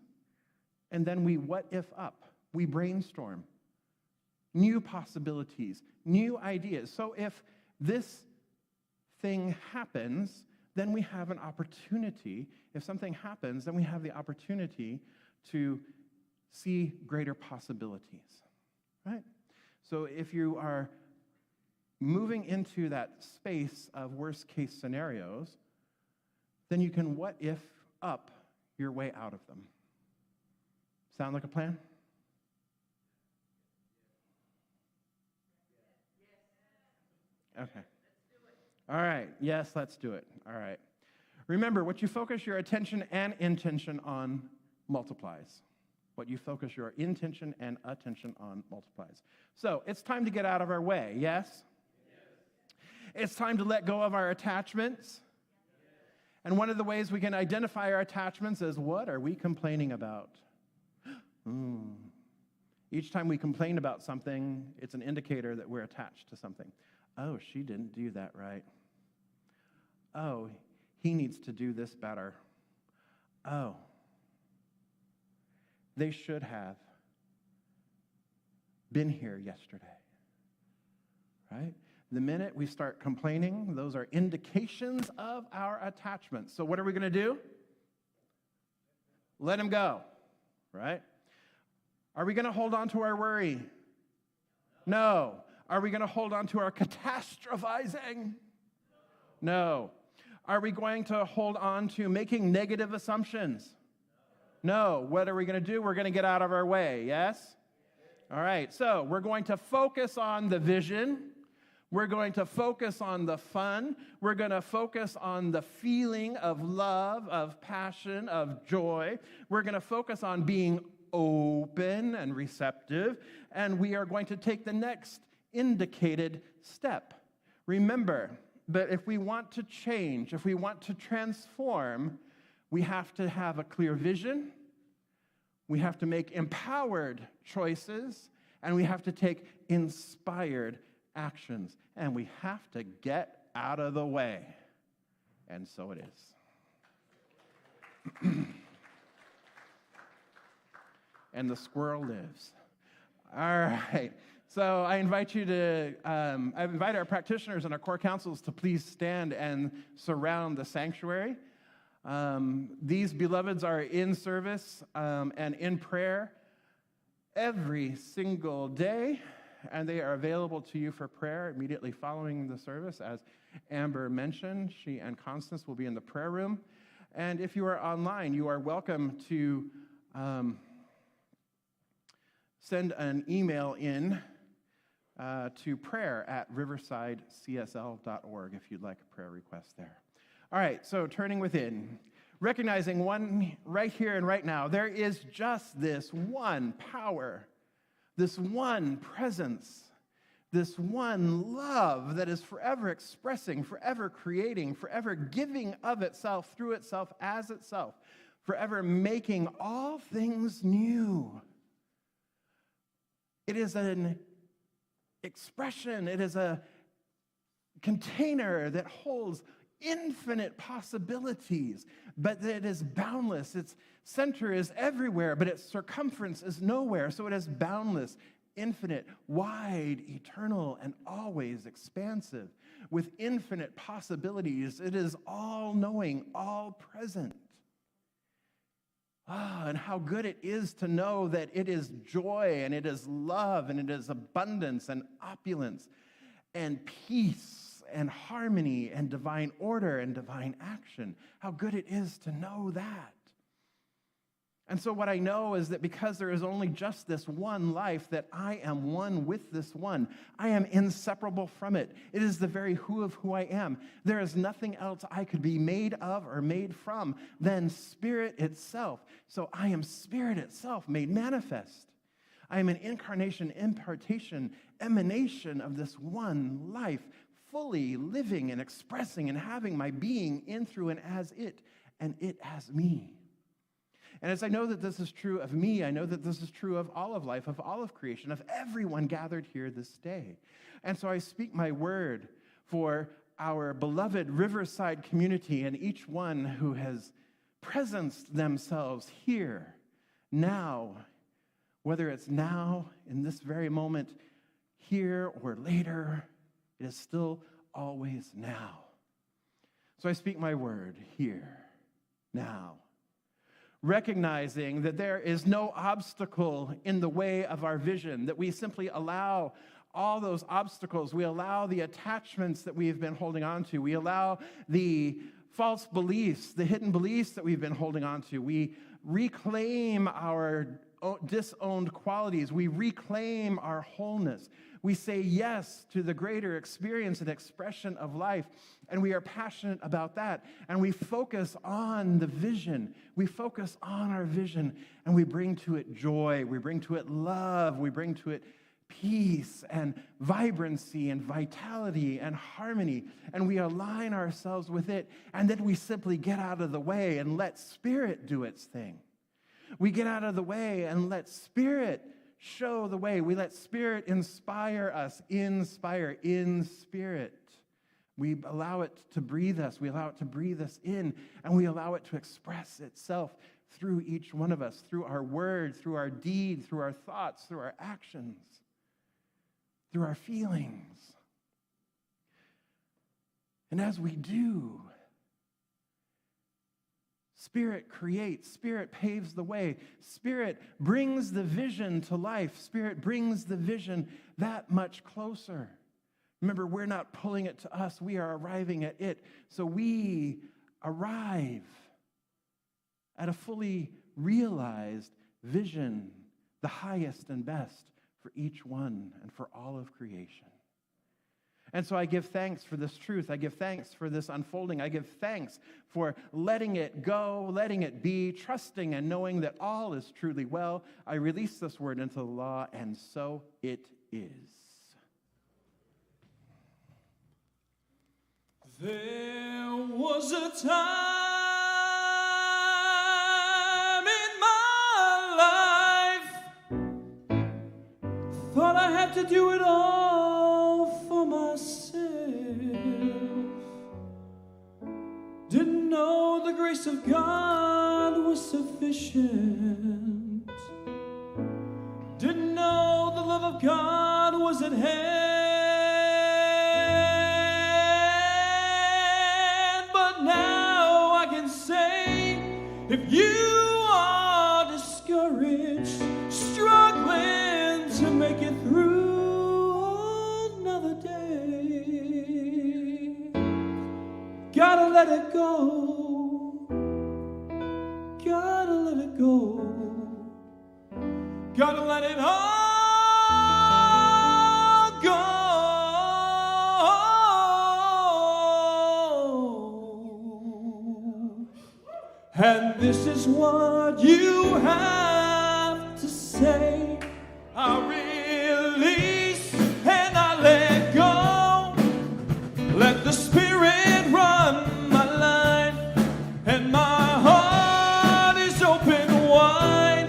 Speaker 1: and then we what if up. We brainstorm new possibilities, new ideas. So if this thing happens, then we have an opportunity. If something happens, then we have the opportunity to see greater possibilities, right? So if you are moving into that space of worst case scenarios, then you can what if up your way out of them. Sound like a plan? Okay. All right. Yes, let's do it. All right. Remember, what you focus your attention and intention on multiplies. What you focus your intention and attention on multiplies. So it's time to get out of our way, yes? It's time to let go of our attachments. And one of the ways we can identify our attachments is, what are we complaining about? Each time we complain about something, it's an indicator that we're attached to something. Oh, she didn't do that right. Oh, he needs to do this better. Oh, they should have been here yesterday, right? The minute we start complaining, those are indications of our attachments. So what are we going to do? Let him go, right? Are we going to hold on to our worry? No. Are we going to hold on to our catastrophizing? No. Are we going to hold on to making negative assumptions? No. What are we going to do? We're going to get out of our way, yes? All right, so we're going to focus on the vision. We're going to focus on the fun. We're going to focus on the feeling of love, of passion, of joy. We're going to focus on being open and receptive, and we are going to take the next indicated step. Remember, but if we want to change, if we want to transform, we have to have a clear vision, we have to make empowered choices, and we have to take inspired actions, and we have to get out of the way. And so it is. And the squirrel lives. All right. So I invite you to, I invite our practitioners and our core councils to please stand and surround the sanctuary. These beloveds are in service and in prayer every single day, and they are available to you for prayer immediately following the service. As Amber mentioned, she and Constance will be in the prayer room. And if you are online, you are welcome to send an email in to prayer@riversidecsl.org if you'd like a prayer request there. All right, so turning within, recognizing one right here and right now, there is just this one power, this one presence, this one love that is forever expressing, forever creating, forever giving of itself, through itself, as itself, forever making all things new. It is an expression, it is a container that holds infinite possibilities, but it is boundless. Its center is everywhere, but its circumference is nowhere. So it is boundless, infinite, wide, eternal, and always expansive, with infinite possibilities. It is all-knowing, all-present. And how good it is to know that it is joy, and it is love, and it is abundance, and opulence, and peace, and harmony, and divine order, and divine action. How good it is to know that. And so what I know is that because there is only just this one life, that I am one with this one. I am inseparable from it. It is the very who of who I am. There is nothing else I could be made of or made from than Spirit itself. So I am Spirit itself made manifest. I am an incarnation, impartation, emanation of this one life, fully living and expressing and having my being in, through, and as it as me. And as I know that this is true of me, I know that this is true of all of life, of all of creation, of everyone gathered here this day. And so I speak my word for our beloved Riverside community and each one who has presenced themselves here, now, whether it's now, in this very moment, here or later, it is still always now. So I speak my word here, now, recognizing that there is no obstacle in the way of our vision, that we simply allow all those obstacles. We allow the attachments that we've been holding on to. We allow the false beliefs, the hidden beliefs that we've been holding on to. We reclaim our disowned qualities. We reclaim our wholeness. We say yes to the greater experience and expression of life, and we are passionate about that. And we focus on the vision. We focus on our vision, and we bring to it joy. We bring to it love. We bring to it peace and vibrancy and vitality and harmony, and we align ourselves with it, and then we simply get out of the way and let Spirit do its thing. We get out of the way and let Spirit show the way. We let Spirit inspire us, inspire in Spirit. We allow it to breathe us. We allow it to breathe us in, and we allow it to express itself through each one of us, through our words, through our deeds, through our thoughts, through our actions, through our feelings. And as we do, Spirit creates, Spirit paves the way, Spirit brings the vision to life, Spirit brings the vision that much closer. Remember, we're not pulling it to us, we are arriving at it. So we arrive at a fully realized vision, the highest and best for each one and for all of creation. And so I give thanks for this truth. I give thanks for this unfolding. I give thanks for letting it go, letting it be, trusting and knowing that all is truly well. I release this word into the law, and so it is.
Speaker 2: There was a time in my life, thought I had to do it all for myself. Didn't know the grace of God was sufficient. Didn't know the love of God was at hand. But now I can say, if you are discouraged, struggling to make it through another day, gotta let it go, gotta let it go, gotta let it all go. And this is what you have to say. I release and I let go. Let the Spirit run my life, and my heart is open wide.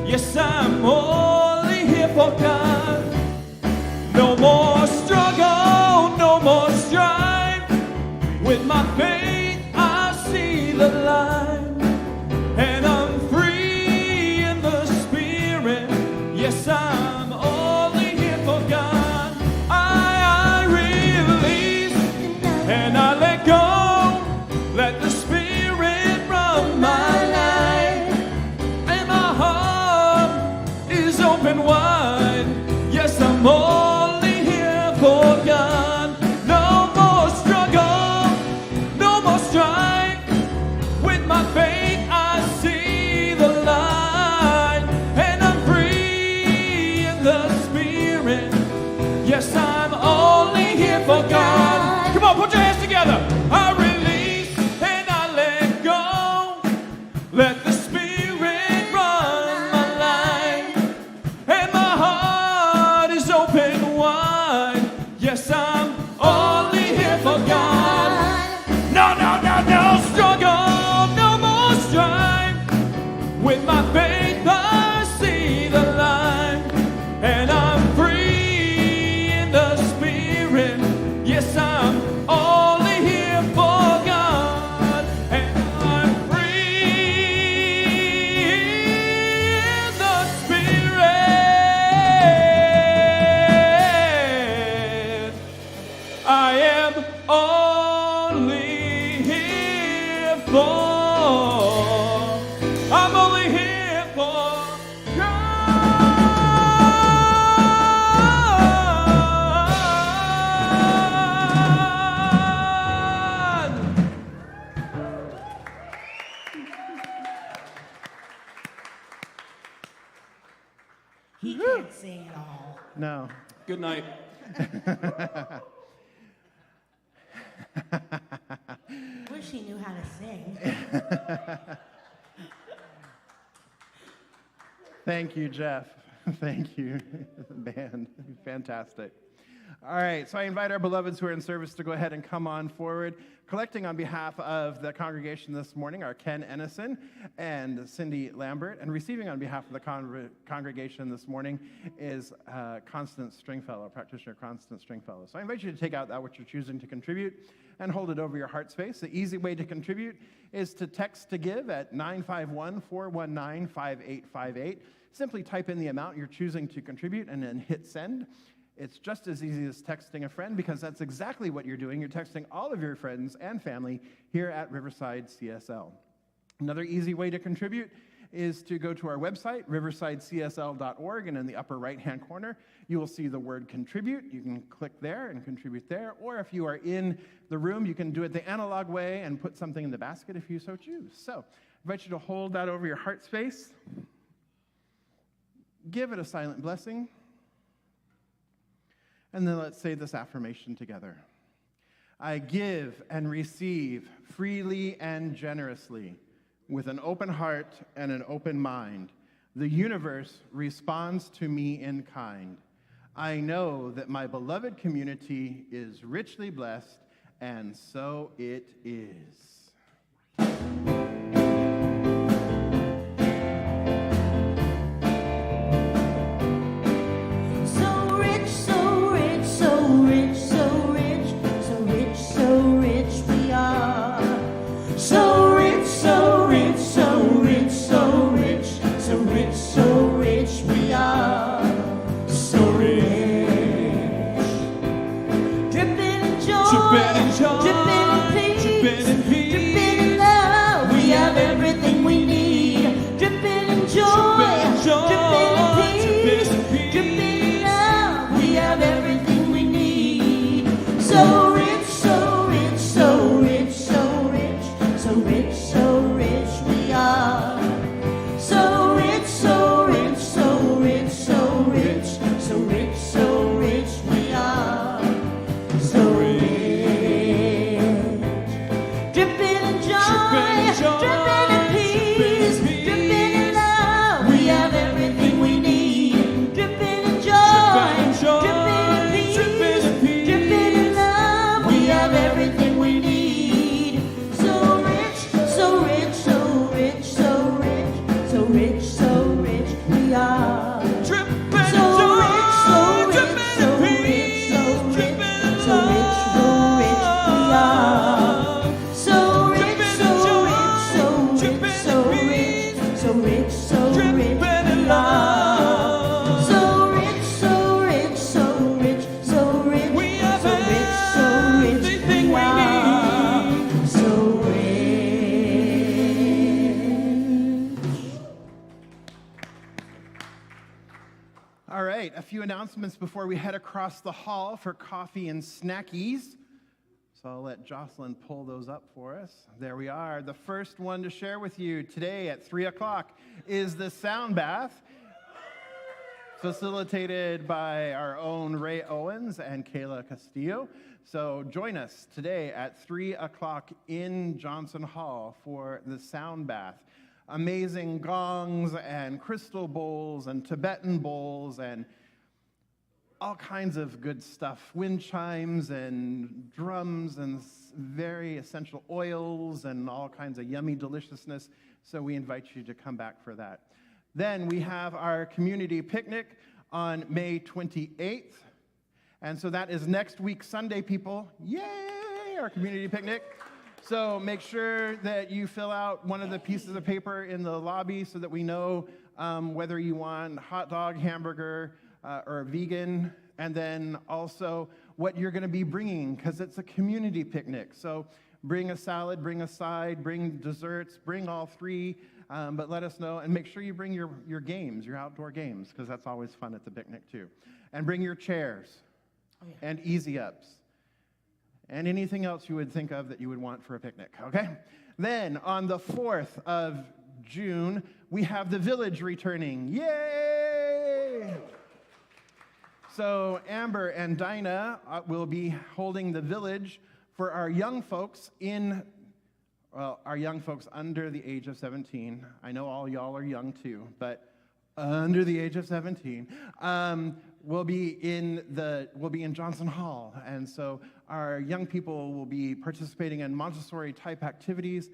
Speaker 2: Yes, I'm only here for God. No more struggle, no more strife. With my faith I see the light, and I'm free in the Spirit. Yes, I'm only here for God. I release and I let go. Let the Spirit run my life, and my heart is open wide. Yes, I'm only here for God. No more struggle, no more strife. With my faith I see the light, and I'm free in the Spirit. Yes, I'm only here for God. Come on, put your hands together. I release and I let go. Let the Spirit run my life, and my heart is open wide. Yes, I'm only here for God. No, no, no, no struggle, no more strife. With my faith I see the light, and I'm free in the Spirit. Yes, I'm only here for God, and I'm free in the Spirit. I am only here for, I'm only here for God.
Speaker 3: He can't sing at all.
Speaker 1: No.
Speaker 2: Good night.
Speaker 3: Wish he knew how to sing.
Speaker 1: Thank you, Jeff. Thank you, band. Fantastic. All right, so I invite our beloveds who are in service to go ahead and come on forward. Collecting on behalf of the congregation this morning are Ken Ennison and Cindy Lambert, and receiving on behalf of the congregation this morning is Constance Stringfellow, practitioner Constance Stringfellow. So I invite you to take out that which you're choosing to contribute and hold it over your heart space. The easy way to contribute is to text to give at 951-419-5858. Simply type in the amount you're choosing to contribute and then hit send. It's just as easy as texting a friend, because that's exactly what you're doing. You're texting all of your friends and family here at Riverside CSL. Another easy way to contribute is to go to our website, riversidecsl.org, and in the upper right-hand corner, you will see the word contribute. You can click there and contribute there, or if you are in the room, you can do it the analog way and put something in the basket if you so choose. So I invite you to hold that over your heart space. Give it a silent blessing. And then let's say this affirmation together. I give and receive freely and generously with an open heart and an open mind. The universe responds to me in kind. I know that my beloved community is richly blessed, and so it is. Announcements before we head across the hall for coffee and snackies. So I'll let Jocelyn pull those up for us. There we are. The first one to share with you today at 3 o'clock is the sound bath, facilitated by our own Ray Owens and Kayla Castillo. So join us today at 3 o'clock in Johnson Hall for the sound bath. Amazing gongs and crystal bowls and Tibetan bowls and all kinds of good stuff, wind chimes and drums and very essential oils and all kinds of yummy deliciousness. So we invite you to come back for that. Then we have our community picnic on May 28th. And so that is next week, Sunday, people. Yay, our community picnic. So make sure that you fill out one of the pieces of paper in the lobby so that we know whether you want hot dog, hamburger, or vegan, and then also what you're going to be bringing, because it's a community picnic. So bring a salad, bring a side, bring desserts, bring all three, but let us know, and make sure you bring your games, your outdoor games, because that's always fun at the picnic too. And bring your chairs and easy ups and anything else you would think of that you would want for a picnic, okay? Then on the 4th of June, we have the village returning. Yay! Yay! So Amber and Dinah will be holding the village for our young folks our young folks under the age of 17. I know all y'all are young too, but under the age of 17, we'll be in Johnson Hall, and so our young people will be participating in Montessori type activities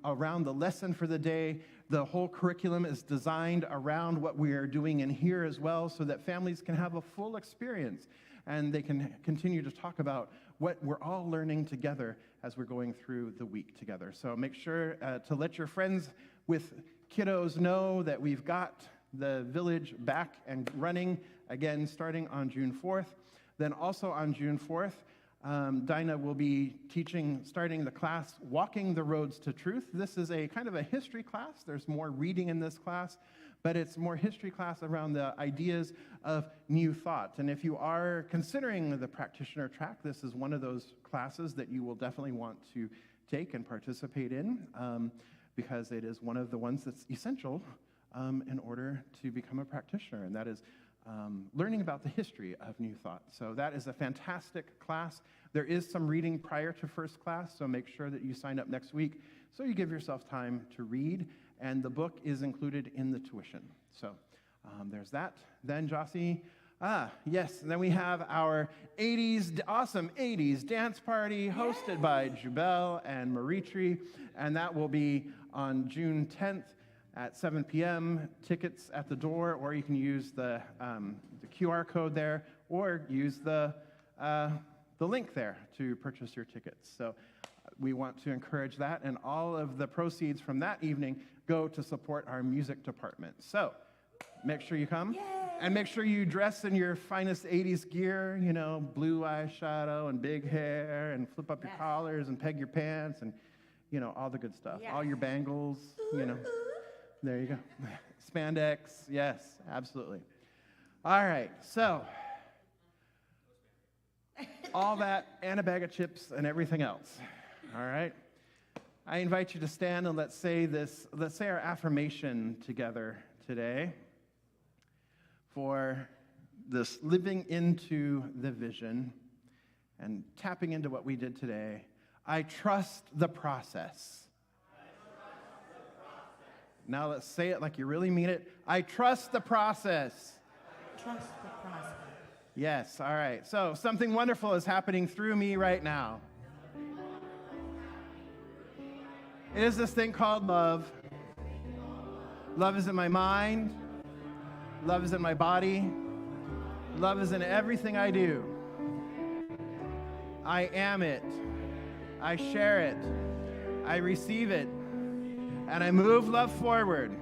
Speaker 1: around the lesson for the day. The whole curriculum is designed around what we are doing in here as well, so that families can have a full experience and they can continue to talk about what we're all learning together as we're going through the week together. So make sure to let your friends with kiddos know that we've got the village back and running again starting on June 4th. Then also on June 4th, Dinah will be starting the class, Walking the Roads to Truth. This is a kind of a history class. There's more reading in this class, but it's more history class around the ideas of new thought. And if you are considering the practitioner track, this is one of those classes that you will definitely want to take and participate in, because it is one of the ones that's essential in order to become a practitioner, and that is learning about the history of New Thought. So that is a fantastic class. There is some reading prior to first class, so make sure that you sign up next week so you give yourself time to read, and the book is included in the tuition. So there's that. Then Jossie, yes, then we have our awesome 80s dance party hosted by Jubel and Maritri, and that will be on June 10th at 7 p.m. Tickets at the door, or you can use the QR code there, or use the link there to purchase your tickets. So we want to encourage that, and all of the proceeds from that evening go to support our music department. So make sure you come.
Speaker 3: Yay!
Speaker 1: And make sure you dress in your finest 80s gear, blue eyeshadow and big hair, and flip up your collars and peg your pants, and all the good stuff.
Speaker 3: Yeah.
Speaker 1: All your bangles, There you go. Spandex, yes, absolutely. All right, so all that and a bag of chips and everything else. All right. I invite you to stand and let's say our affirmation together today for this living into the vision and tapping into what we did today. I trust the process. Now let's say it like you really mean it. I trust the process.
Speaker 3: Trust the process.
Speaker 1: Yes, all right. So something wonderful is happening through me right now. It is this thing called love. Love is in my mind. Love is in my body. Love is in everything I do. I am it. I share it. I receive it. And I move love forward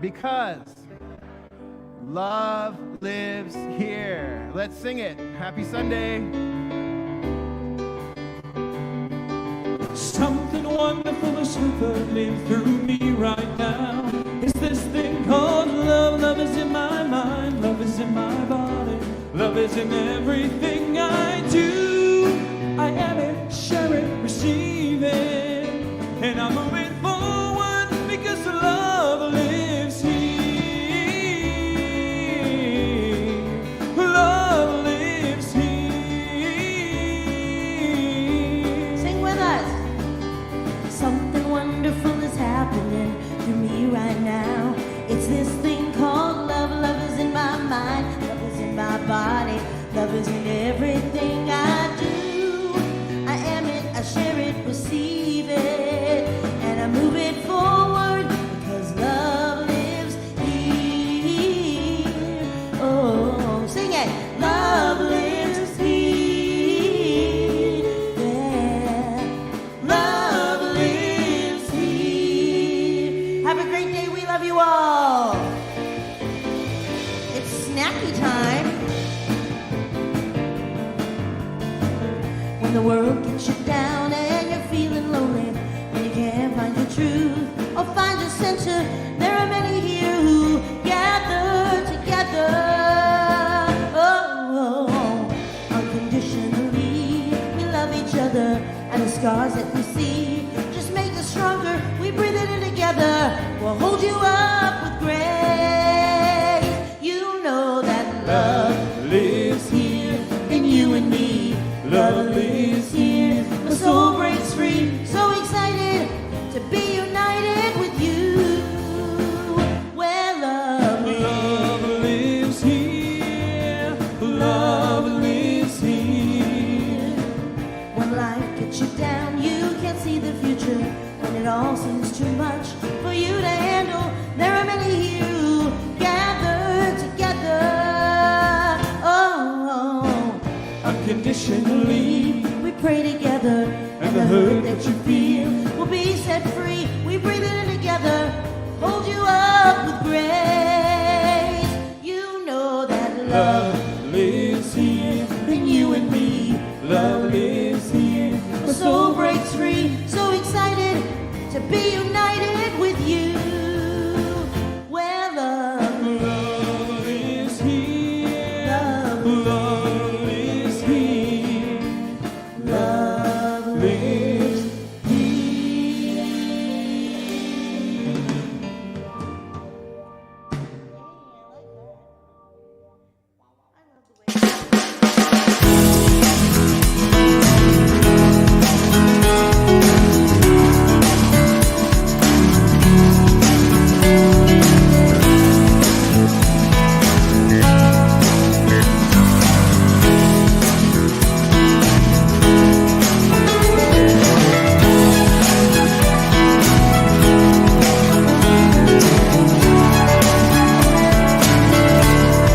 Speaker 1: because love lives here. Let's sing it. Happy Sunday.
Speaker 2: Something wonderful is happening through me right now. It's this thing called love. Love is in my mind. Love is in my body. Love is in everything I do. I am it, share it, receive it. And I'm moving forward because love lives here. Love lives here.
Speaker 3: Sing with us. Something wonderful is happening to me right now. It's this thing called love. Love is in my mind. Love is in my body. Love is in everything I do. I am it, I share it, receive it. And I move it forward because love lives here. Oh, sing it. Love lives here. Yeah. Love lives here. Have a great day. We love you all. It's snacky time. When the world gets you down and you're feeling lonely, when you can't find your truth or find your center, there are many here who gather together. Oh, unconditionally, we love each other, and the scars that we see just make us stronger. We breathe it in together. We'll hold you up with grace.
Speaker 2: what you feel.